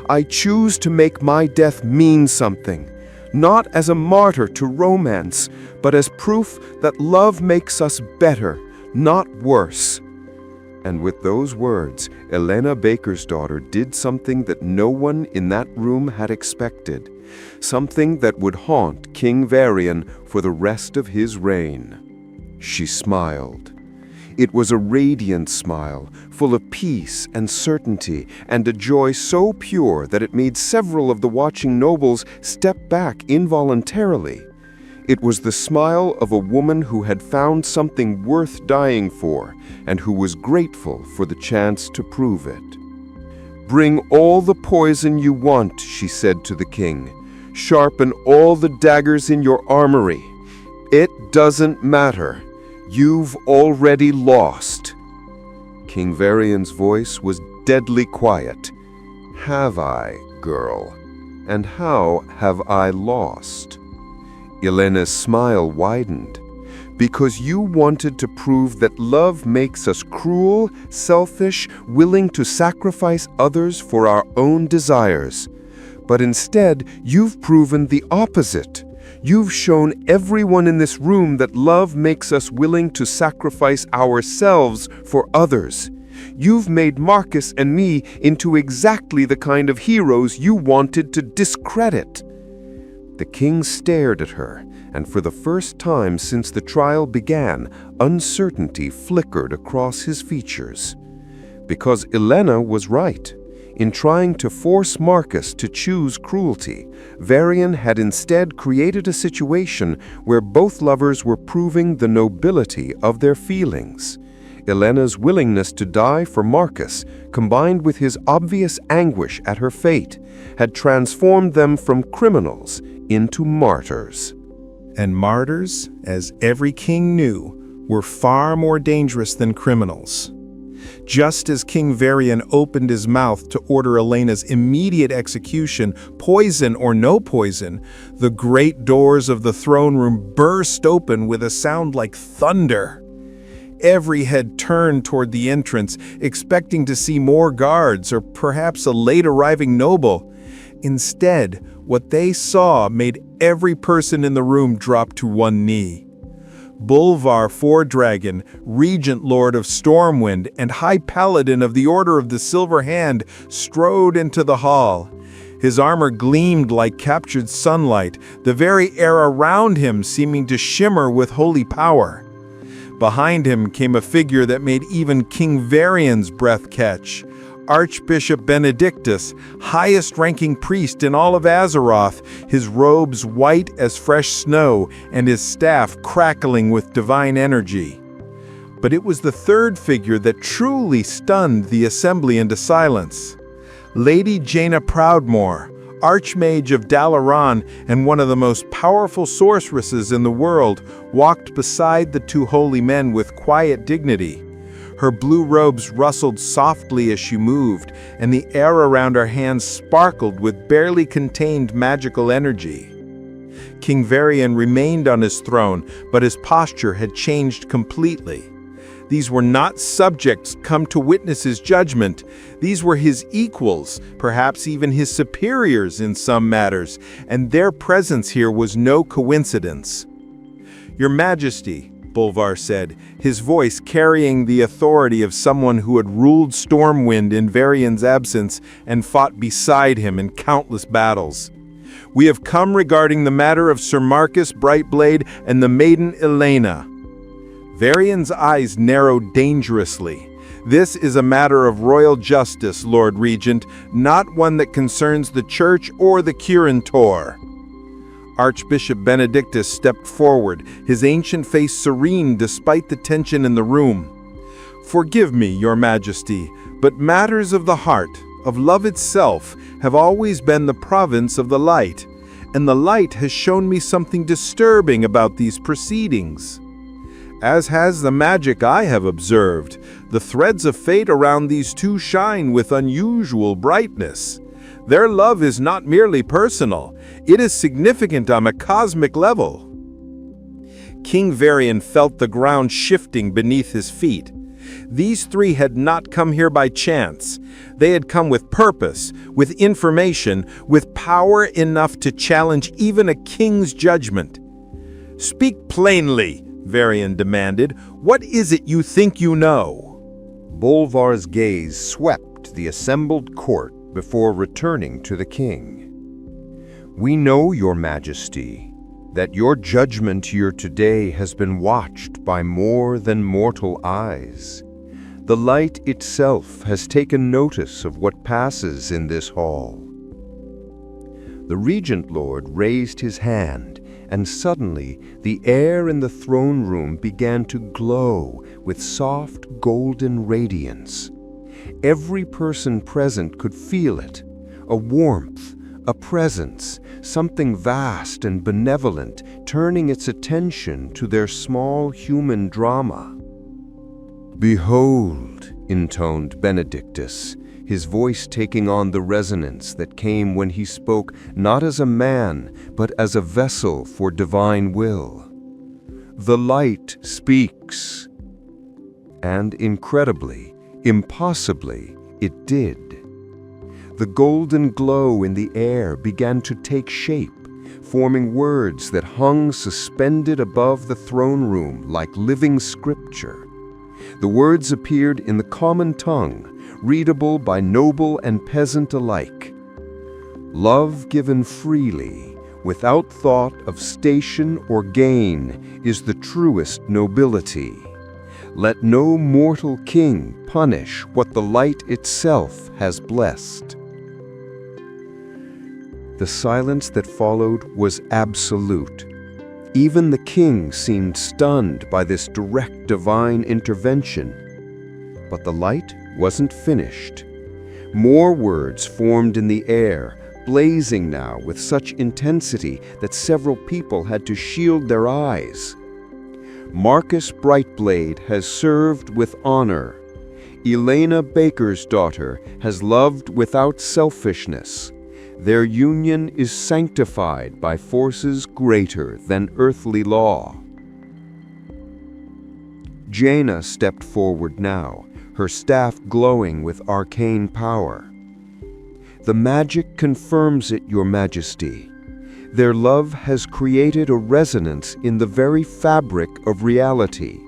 I choose to make my death mean something, not as a martyr to romance, but as proof that love makes us better, not worse. And with those words, Elena Baker's daughter did something that no one in that room had expected, something that would haunt King Varian for the rest of his reign. She smiled. It was a radiant smile, full of peace and certainty, and a joy so pure that it made several of the watching nobles step back involuntarily. It was the smile of a woman who had found something worth dying for, and who was grateful for the chance to prove it. "Bring all the poison you want," she said to the king. "Sharpen all the daggers in your armory. It doesn't matter. You've already lost." King Varian's voice was deadly quiet. "Have I, girl? And how have I lost?" Elena's smile widened. "Because you wanted to prove that love makes us cruel, selfish, willing to sacrifice others for our own desires. But instead, you've proven the opposite. You've shown everyone in this room that love makes us willing to sacrifice ourselves for others. You've made Marcus and me into exactly the kind of heroes you wanted to discredit." The king stared at her, and for the first time since the trial began, uncertainty flickered across his features. Because Elena was right. In trying to force Marcus to choose cruelty, Varian had instead created a situation where both lovers were proving the nobility of their feelings. Elena's willingness to die for Marcus, combined with his obvious anguish at her fate, had transformed them from criminals into martyrs. And martyrs, as every king knew, were far more dangerous than criminals. Just as King Varian opened his mouth to order Elena's immediate execution, poison or no poison, the great doors of the throne room burst open with a sound like thunder. Every head turned toward the entrance, expecting to see more guards or perhaps a late-arriving noble. Instead, what they saw made every person in the room drop to one knee. Bolvar Foredragon, Regent Lord of Stormwind, and High Paladin of the Order of the Silver Hand strode into the hall. His armor gleamed like captured sunlight, the very air around him seeming to shimmer with holy power. Behind him came a figure that made even King Varian's breath catch. Archbishop Benedictus, highest-ranking priest in all of Azeroth, his robes white as fresh snow and his staff crackling with divine energy. But it was the third figure that truly stunned the assembly into silence. Lady Jaina Proudmoore, Archmage of Dalaran and one of the most powerful sorceresses in the world, walked beside the two holy men with quiet dignity. Her blue robes rustled softly as she moved, and the air around her hands sparkled with barely contained magical energy. King Varian remained on his throne, but his posture had changed completely. These were not subjects come to witness his judgment. These were his equals, perhaps even his superiors in some matters, and their presence here was no coincidence. "Your Majesty," Bolvar said, his voice carrying the authority of someone who had ruled Stormwind in Varian's absence and fought beside him in countless battles. "We have come regarding the matter of Sir Marcus Brightblade and the maiden Elena." Varian's eyes narrowed dangerously. "This is a matter of royal justice, Lord Regent, not one that concerns the Church or the Curantor." Archbishop Benedictus stepped forward, his ancient face serene despite the tension in the room. "Forgive me, Your Majesty, but matters of the heart, of love itself, have always been the province of the light, and the light has shown me something disturbing about these proceedings. As has the magic I have observed, the threads of fate around these two shine with unusual brightness. Their love is not merely personal, it is significant on a cosmic level." King Varian felt the ground shifting beneath his feet. These three had not come here by chance. They had come with purpose, with information, with power enough to challenge even a king's judgment. "Speak plainly," Varian demanded. "What is it you think you know?" Bolvar's gaze swept the assembled court before returning to the king. "We know, Your Majesty, that your judgment here today has been watched by more than mortal eyes. The light itself has taken notice of what passes in this hall." The Regent Lord raised his hand, and suddenly the air in the throne room began to glow with soft golden radiance. Every person present could feel it, a warmth, a presence, something vast and benevolent turning its attention to their small human drama. "Behold," intoned Benedictus, his voice taking on the resonance that came when he spoke not as a man, but as a vessel for divine will. "The light speaks." And incredibly, impossibly, it did. The golden glow in the air began to take shape, forming words that hung suspended above the throne room like living scripture. The words appeared in the common tongue, readable by noble and peasant alike. "Love given freely, without thought of station or gain, is the truest nobility. Let no mortal king punish what the light itself has blessed." The silence that followed was absolute. Even the king seemed stunned by this direct divine intervention. But the light wasn't finished. More words formed in the air, blazing now with such intensity that several people had to shield their eyes. "Marcus Brightblade has served with honor. Elena Baker's daughter has loved without selfishness. Their union is sanctified by forces greater than earthly law." Jaina stepped forward now, her staff glowing with arcane power. "The magic confirms it, Your Majesty. Their love has created a resonance in the very fabric of reality.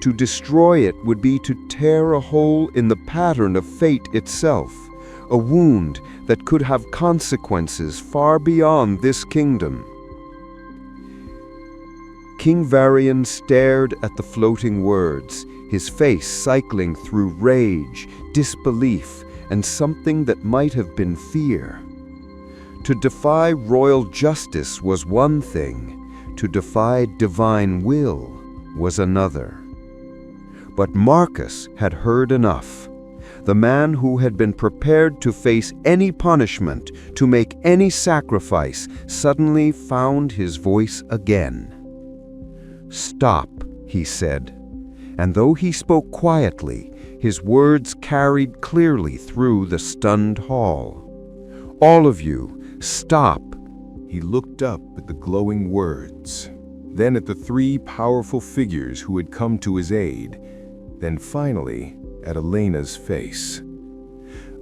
To destroy it would be to tear a hole in the pattern of fate itself, a wound that could have consequences far beyond this kingdom." King Varian stared at the floating words, his face cycling through rage, disbelief, and something that might have been fear. To defy royal justice was one thing, to defy divine will was another. But Marcus had heard enough. The man who had been prepared to face any punishment, to make any sacrifice, suddenly found his voice again. "Stop," he said, and though he spoke quietly, his words carried clearly through the stunned hall. "All of you, stop." He looked up at the glowing words, then at the three powerful figures who had come to his aid, then finally at Elena's face.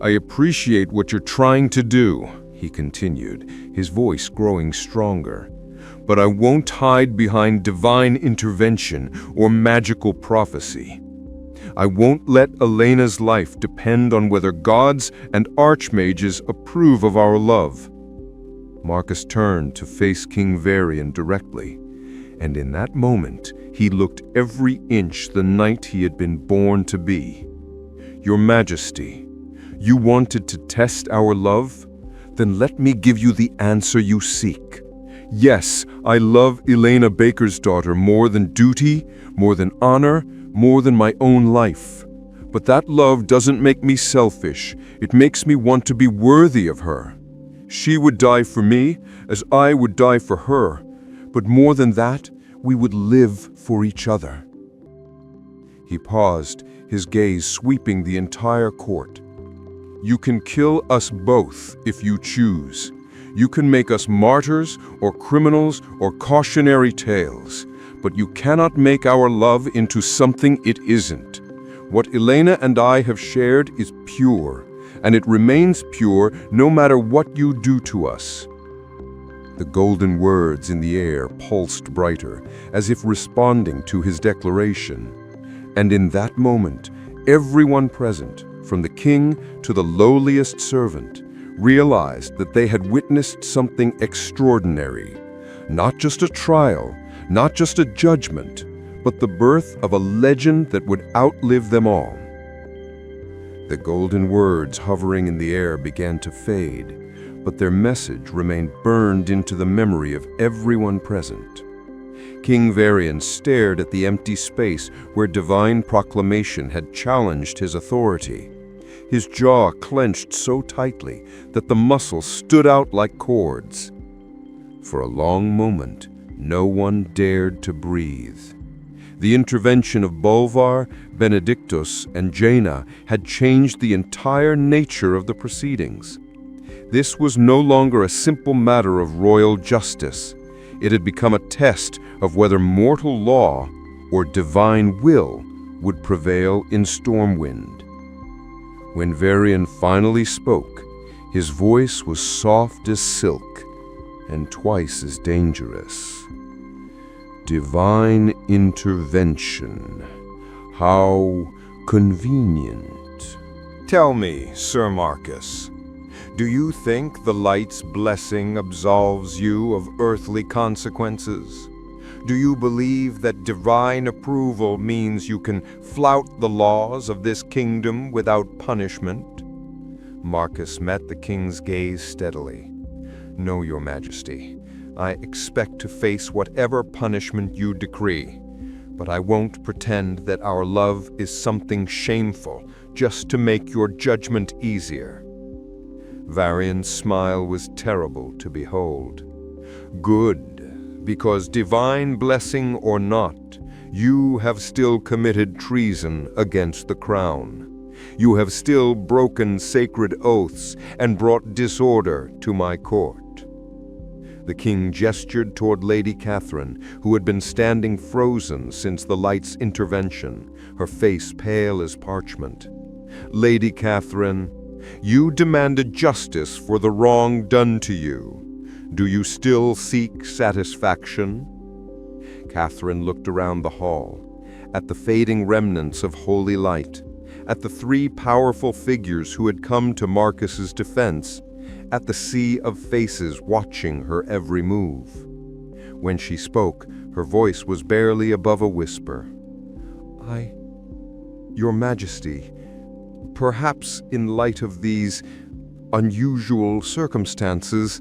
"I appreciate what you're trying to do," he continued, his voice growing stronger. but I won't hide behind divine intervention or magical prophecy. I won't let Elena's life depend on whether gods and archmages approve of our love." Marcus turned to face King Varian directly, and in that moment he looked every inch the knight he had been born to be. "Your Majesty, you wanted to test our love? Then let me give you the answer you seek. Yes, I love Elena Baker's daughter more than duty, more than honor, more than my own life. But that love doesn't make me selfish. It makes me want to be worthy of her. She would die for me, as I would die for her. But more than that, we would live for each other." He paused, his gaze sweeping the entire court. "You can kill us both if you choose. You can make us martyrs or criminals or cautionary tales, but you cannot make our love into something it isn't. What Elena and I have shared is pure, and it remains pure no matter what you do to us." The golden words in the air pulsed brighter, as if responding to his declaration. And in that moment, everyone present, from the king to the lowliest servant, realized that they had witnessed something extraordinary. Not just a trial, not just a judgment, but the birth of a legend that would outlive them all. The golden words hovering in the air began to fade, but their message remained burned into the memory of everyone present. King Varian stared at the empty space where divine proclamation had challenged his authority. His jaw clenched so tightly that the muscles stood out like cords. For a long moment, no one dared to breathe. The intervention of Bolvar, Benedictus, and Jaina had changed the entire nature of the proceedings. This was no longer a simple matter of royal justice. It had become a test of whether mortal law or divine will would prevail in Stormwind. When Varian finally spoke, his voice was soft as silk and twice as dangerous. "Divine intervention. How convenient. Tell me, Sir Marcus, do you think the light's blessing absolves you of earthly consequences? Do you believe that divine approval means you can flout the laws of this kingdom without punishment?" Marcus met the king's gaze steadily. "No, Your Majesty. I expect to face whatever punishment you decree, but I won't pretend that our love is something shameful just to make your judgment easier." Varian's smile was terrible to behold. "Good. Because divine blessing or not, you have still committed treason against the crown. You have still broken sacred oaths and brought disorder to my court." The king gestured toward Lady Catherine, who had been standing frozen since the light's intervention, her face pale as parchment. "Lady Catherine, you demanded justice for the wrong done to you. Do you still seek satisfaction?" Catherine looked around the hall, at the fading remnants of holy light, at the three powerful figures who had come to Marcus's defense, at the sea of faces watching her every move. When she spoke, her voice was barely above a whisper. Your Majesty, perhaps in light of these unusual circumstances,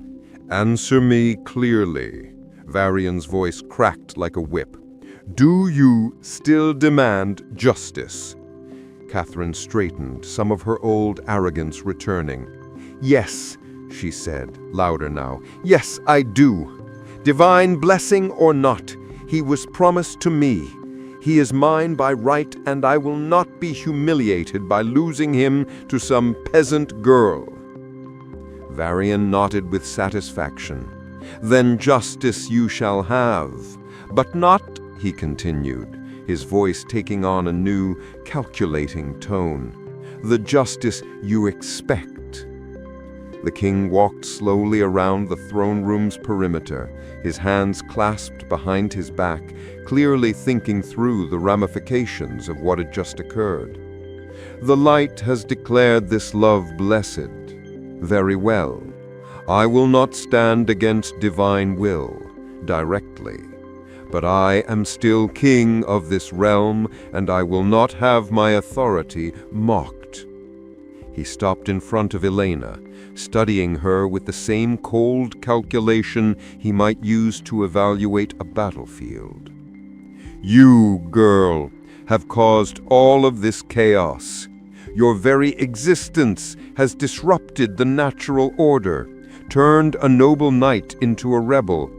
answer me clearly." Varian's voice cracked like a whip. "Do you still demand justice?" Catherine straightened, some of her old arrogance returning. "Yes," she said, louder now. "Yes, I do. Divine blessing or not, he was promised to me. He is mine by right, and I will not be humiliated by losing him to some peasant girl." Varian nodded with satisfaction. "Then justice you shall have, but not," he continued, his voice taking on a new, calculating tone, "the justice you expect." The king walked slowly around the throne room's perimeter, his hands clasped behind his back, clearly thinking through the ramifications of what had just occurred. The light has declared this love blessed. Very well. I will not stand against divine will, directly. But I am still king of this realm, and I will not have my authority mocked. He stopped in front of Elena, studying her with the same cold calculation he might use to evaluate a battlefield. You, girl, have caused all of this chaos. Your very existence has disrupted the natural order, turned a noble knight into a rebel,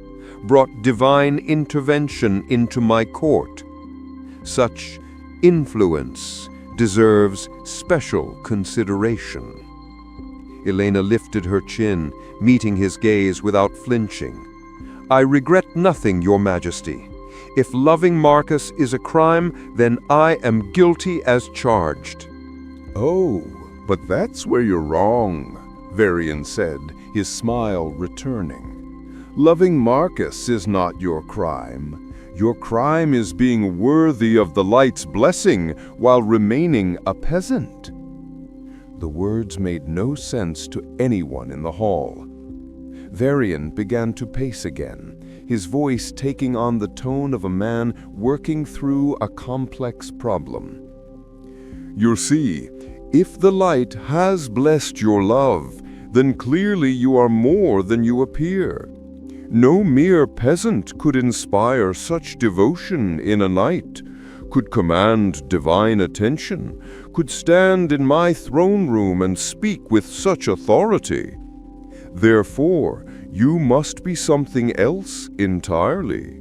brought divine intervention into my court. Such influence deserves special consideration. Elena lifted her chin, meeting his gaze without flinching. I regret nothing, Your Majesty. If loving Marcus is a crime, then I am guilty as charged. Oh, but that's where you're wrong, Varian said, his smile returning. Loving Marcus is not your crime. Your crime is being worthy of the light's blessing while remaining a peasant. The words made no sense to anyone in the hall. Varian began to pace again, his voice taking on the tone of a man working through a complex problem. You see, if the light has blessed your love, then clearly you are more than you appear. No mere peasant could inspire such devotion in a knight, could command divine attention, could stand in my throne room and speak with such authority. Therefore, you must be something else entirely.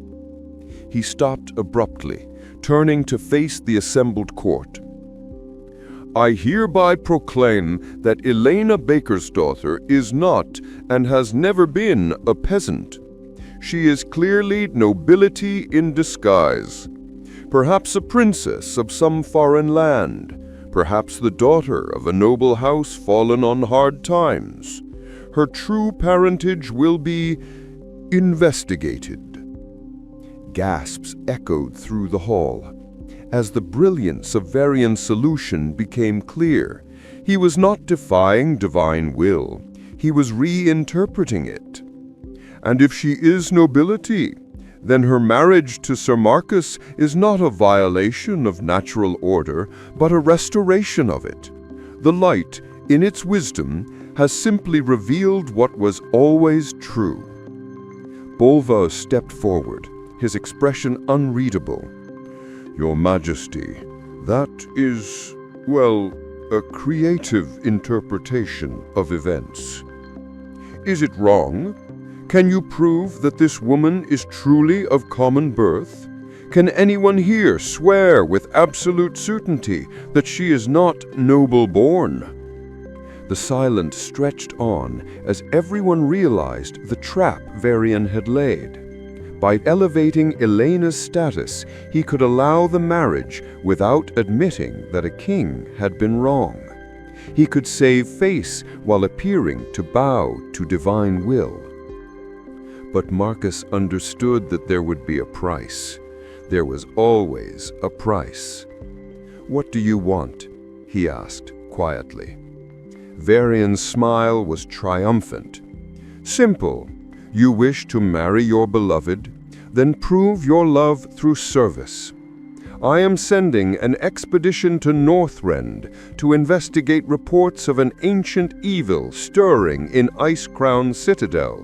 He stopped abruptly, turning to face the assembled court. I hereby proclaim that Elena Bakersdottir is not and has never been a peasant. She is clearly nobility in disguise. Perhaps a princess of some foreign land, perhaps the daughter of a noble house fallen on hard times. Her true parentage will be investigated. Gasps echoed through the hall. As the brilliance of Varian's solution became clear, he was not defying divine will, he was reinterpreting it. And if she is nobility, then her marriage to Sir Marcus is not a violation of natural order, but a restoration of it. The light, in its wisdom, has simply revealed what was always true. Bolva stepped forward, his expression unreadable. Your Majesty, that is, well, a creative interpretation of events. Is it wrong? Can you prove that this woman is truly of common birth? Can anyone here swear with absolute certainty that she is not noble-born? The silence stretched on as everyone realized the trap Varian had laid. By elevating Elena's status, he could allow the marriage without admitting that a king had been wrong. He could save face while appearing to bow to divine will. But Marcus understood that there would be a price. There was always a price. What do you want? He asked quietly. Varian's smile was triumphant. Simple. You wish to marry your beloved? Then prove your love through service. I am sending an expedition to Northrend to investigate reports of an ancient evil stirring in Icecrown Citadel.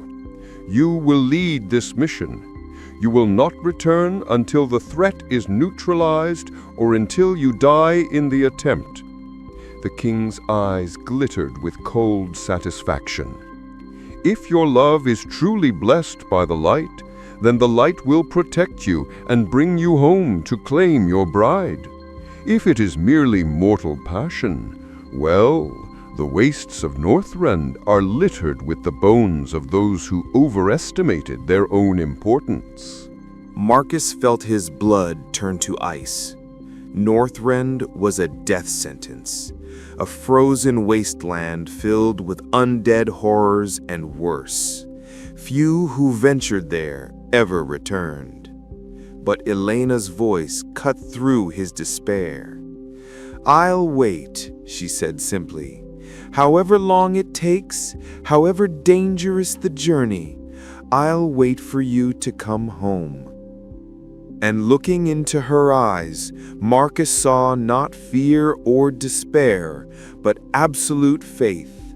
You will lead this mission. You will not return until the threat is neutralized or until you die in the attempt. The king's eyes glittered with cold satisfaction. If your love is truly blessed by the light, then the light will protect you and bring you home to claim your bride. If it is merely mortal passion, well, the wastes of Northrend are littered with the bones of those who overestimated their own importance. Marcus felt his blood turn to ice. Northrend was a death sentence, a frozen wasteland filled with undead horrors and worse. Few who ventured there ever returned. But Elena's voice cut through his despair. "I'll wait," she said simply. "However long it takes, however dangerous the journey, I'll wait for you to come home." And looking into her eyes, Marcus saw not fear or despair, but absolute faith.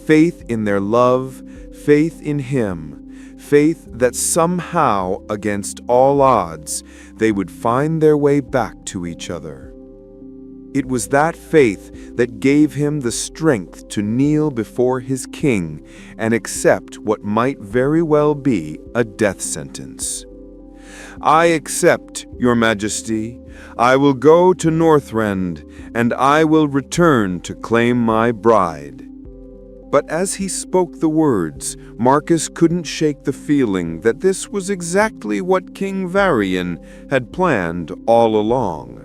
Faith in their love, faith in him, faith that somehow, against all odds, they would find their way back to each other. It was that faith that gave him the strength to kneel before his king and accept what might very well be a death sentence. "I accept, Your Majesty. I will go to Northrend, and I will return to claim my bride." But as he spoke the words, Marcus couldn't shake the feeling that this was exactly what King Varian had planned all along.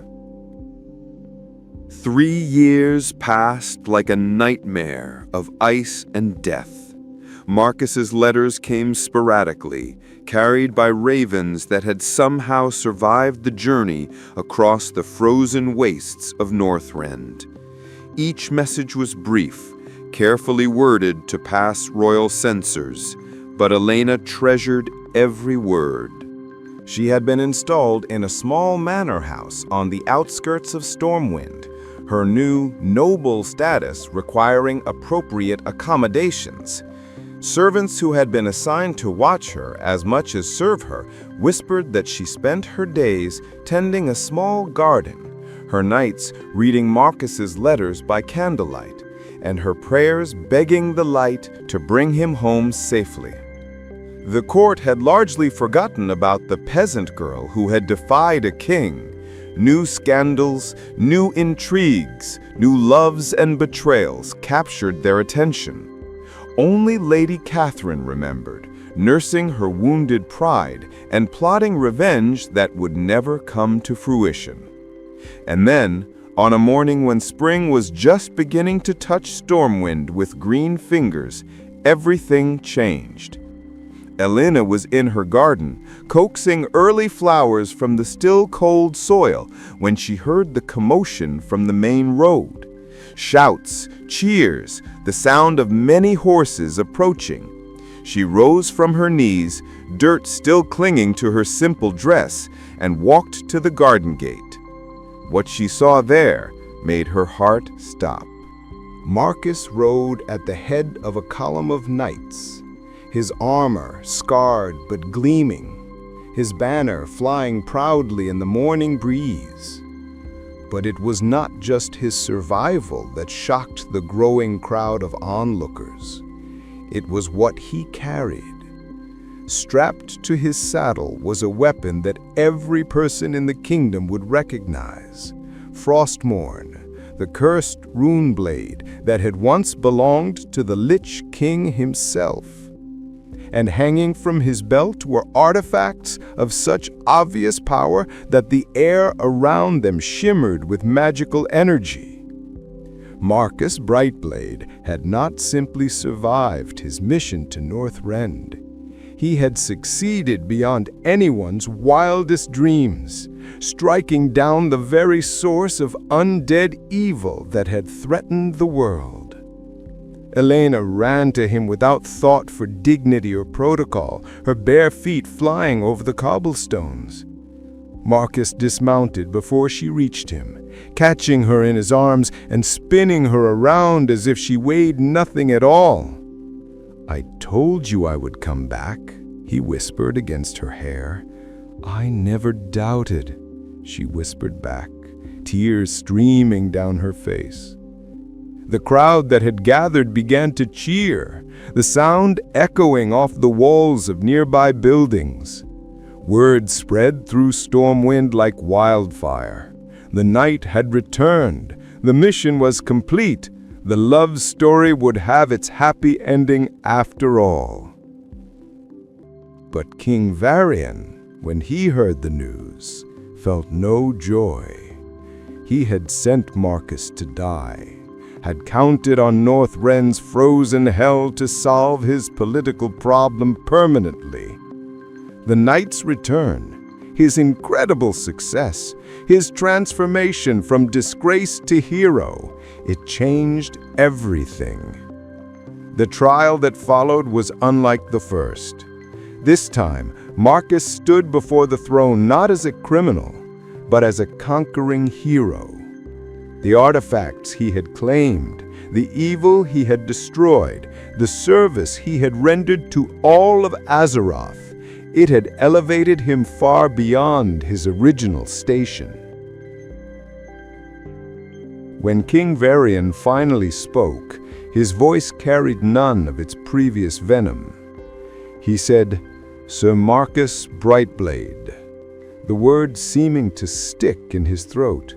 3 years passed like a nightmare of ice and death. Marcus's letters came sporadically, carried by ravens that had somehow survived the journey across the frozen wastes of Northrend. Each message was brief, carefully worded to pass royal censors, but Elena treasured every word. She had been installed in a small manor house on the outskirts of Stormwind, her new noble status requiring appropriate accommodations. Servants who had been assigned to watch her as much as serve her whispered that she spent her days tending a small garden, her nights reading Marcus's letters by candlelight, and her prayers begging the light to bring him home safely. The court had largely forgotten about the peasant girl who had defied a king. New scandals, new intrigues, new loves and betrayals captured their attention. Only Lady Catherine remembered, nursing her wounded pride and plotting revenge that would never come to fruition. And then, on a morning when spring was just beginning to touch Stormwind with green fingers, everything changed. Elena was in her garden, coaxing early flowers from the still cold soil when she heard the commotion from the main road. Shouts, cheers, the sound of many horses approaching. She rose from her knees, dirt still clinging to her simple dress, and walked to the garden gate. What she saw there made her heart stop. Marcus rode at the head of a column of knights, his armor scarred but gleaming, his banner flying proudly in the morning breeze. But it was not just his survival that shocked the growing crowd of onlookers. It was what he carried. Strapped to his saddle was a weapon that every person in the kingdom would recognize. Frostmourne, the cursed rune blade that had once belonged to the Lich King himself. And hanging from his belt were artifacts of such obvious power that the air around them shimmered with magical energy. Marcus Brightblade had not simply survived his mission to Northrend. He had succeeded beyond anyone's wildest dreams, striking down the very source of undead evil that had threatened the world. Elena ran to him without thought for dignity or protocol, her bare feet flying over the cobblestones. Marcus dismounted before she reached him, catching her in his arms and spinning her around as if she weighed nothing at all. "I told you I would come back," he whispered against her hair. "I never doubted," she whispered back, tears streaming down her face. The crowd that had gathered began to cheer, the sound echoing off the walls of nearby buildings. Word spread through Stormwind like wildfire. The knight had returned. The mission was complete. The love story would have its happy ending after all. But King Varian, when he heard the news, felt no joy. He had sent Marcus to die, had counted on Northrend's frozen hell to solve his political problem permanently. The knight's return, his incredible success, his transformation from disgrace to hero, it changed everything. The trial that followed was unlike the first. This time, Marcus stood before the throne not as a criminal, but as a conquering hero. The artifacts he had claimed, the evil he had destroyed, the service he had rendered to all of Azeroth, it had elevated him far beyond his original station. When King Varian finally spoke, his voice carried none of its previous venom. He said, "Sir Marcus Brightblade," the word seeming to stick in his throat.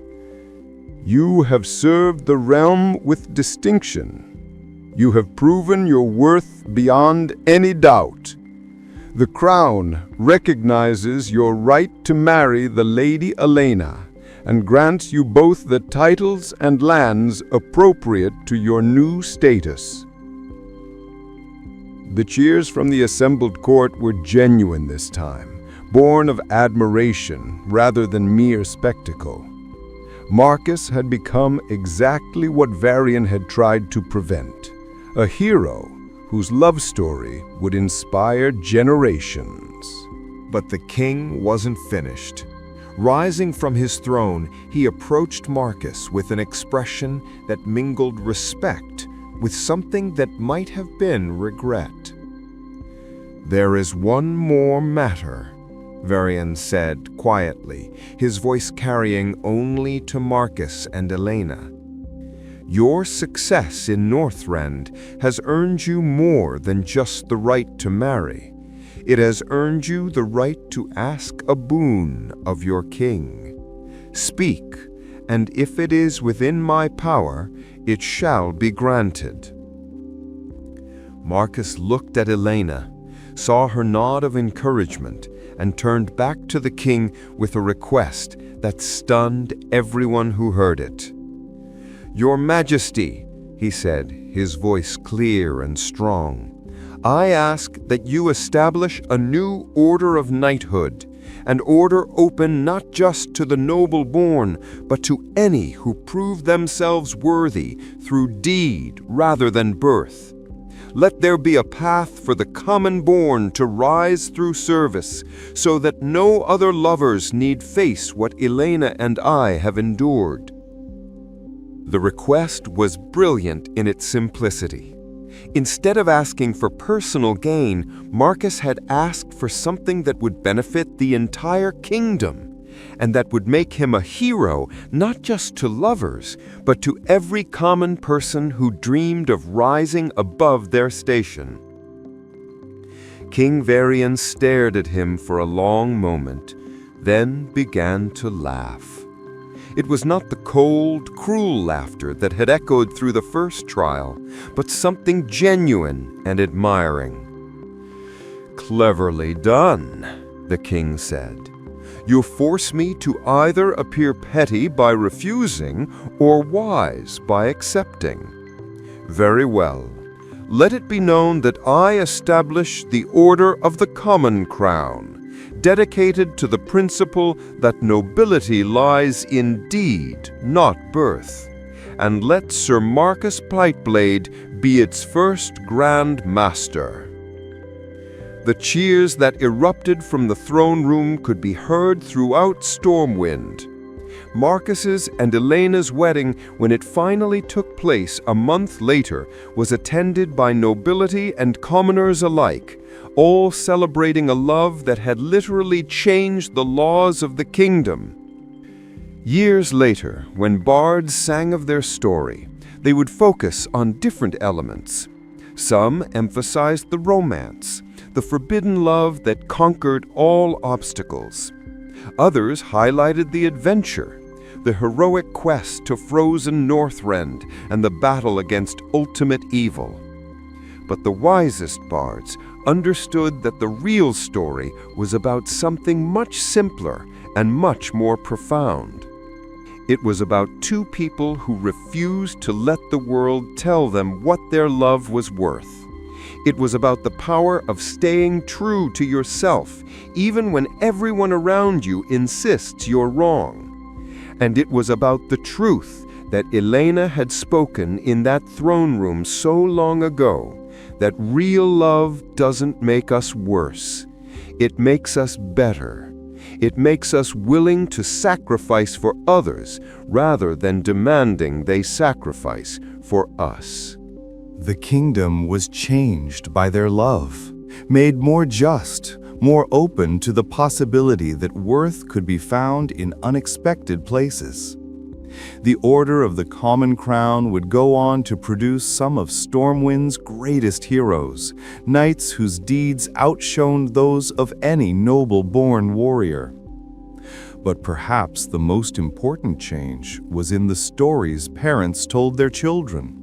"You have served the realm with distinction. You have proven your worth beyond any doubt. The crown recognizes your right to marry the Lady Elena and grants you both the titles and lands appropriate to your new status." The cheers from the assembled court were genuine this time, born of admiration rather than mere spectacle. Marcus had become exactly what Varian had tried to prevent, a hero whose love story would inspire generations. But the king wasn't finished. Rising from his throne, he approached Marcus with an expression that mingled respect with something that might have been regret. "There is one more matter," Varian said quietly, his voice carrying only to Marcus and Elena. "Your success in Northrend has earned you more than just the right to marry. It has earned you the right to ask a boon of your king. Speak, and if it is within my power, it shall be granted." Marcus looked at Elena, saw her nod of encouragement, and turned back to the king with a request that stunned everyone who heard it. "Your Majesty," he said, his voice clear and strong, "I ask that you establish a new order of knighthood, an order open not just to the noble born, but to any who prove themselves worthy through deed rather than birth. Let there be a path for the common born to rise through service, so that no other lovers need face what Elena and I have endured." The request was brilliant in its simplicity. Instead of asking for personal gain, Marcus had asked for something that would benefit the entire kingdom, and that would make him a hero not just to lovers, but to every common person who dreamed of rising above their station. King Varian stared at him for a long moment, then began to laugh. It was not the cold, cruel laughter that had echoed through the first trial, but something genuine and admiring. "Cleverly done," the king said. "You force me to either appear petty by refusing or wise by accepting. Very well. Let it be known that I establish the Order of the Common Crown, dedicated to the principle that nobility lies in deed, not birth, and let Sir Marcus Brightblade be its first Grand Master." The cheers that erupted from the throne room could be heard throughout Stormwind. Marcus's and Elena's wedding, when it finally took place a month later, was attended by nobility and commoners alike, all celebrating a love that had literally changed the laws of the kingdom. Years later, when bards sang of their story, they would focus on different elements. Some emphasized the romance, the forbidden love that conquered all obstacles. Others highlighted the adventure, the heroic quest to frozen Northrend and the battle against ultimate evil. But the wisest bards understood that the real story was about something much simpler and much more profound. It was about two people who refused to let the world tell them what their love was worth. It was about the power of staying true to yourself, even when everyone around you insists you're wrong. And it was about the truth that Elena had spoken in that throne room so long ago, that real love doesn't make us worse. It makes us better. It makes us willing to sacrifice for others rather than demanding they sacrifice for us. The kingdom was changed by their love, made more just, more open to the possibility that worth could be found in unexpected places. The Order of the Common Crown would go on to produce some of Stormwind's greatest heroes, knights whose deeds outshone those of any noble-born warrior. But perhaps the most important change was in the stories parents told their children.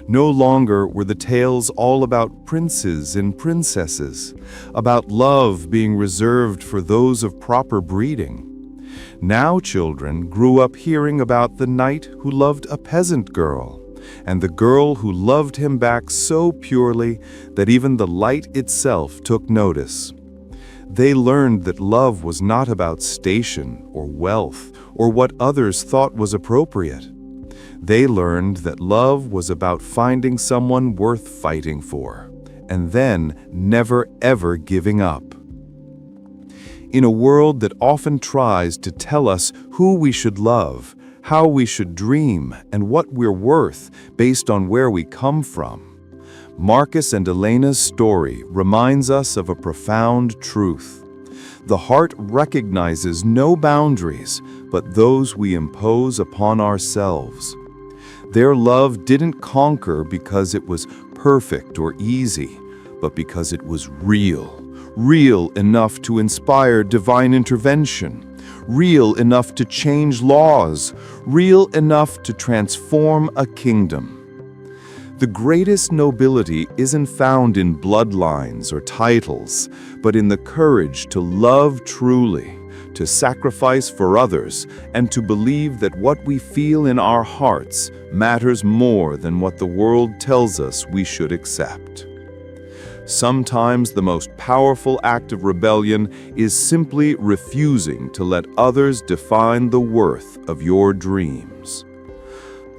No longer were the tales all about princes and princesses, about love being reserved for those of proper breeding. Now children grew up hearing about the knight who loved a peasant girl, and the girl who loved him back so purely that even the light itself took notice. They learned that love was not about station or wealth or what others thought was appropriate. They learned that love was about finding someone worth fighting for, and then never ever giving up. In a world that often tries to tell us who we should love, how we should dream, and what we're worth based on where we come from, Marcus and Elena's story reminds us of a profound truth. The heart recognizes no boundaries but those we impose upon ourselves. Their love didn't conquer because it was perfect or easy, but because it was real enough to inspire divine intervention, real enough to change laws, real enough to transform a kingdom. The greatest nobility isn't found in bloodlines or titles, but in the courage to love truly, to sacrifice for others, and to believe that what we feel in our hearts matters more than what the world tells us we should accept. Sometimes the most powerful act of rebellion is simply refusing to let others define the worth of your dreams.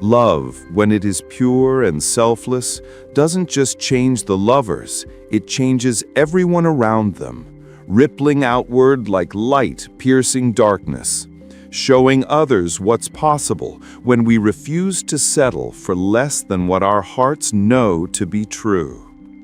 Love, when it is pure and selfless, doesn't just change the lovers, it changes everyone around them, rippling outward like light piercing darkness, showing others what's possible when we refuse to settle for less than what our hearts know to be true.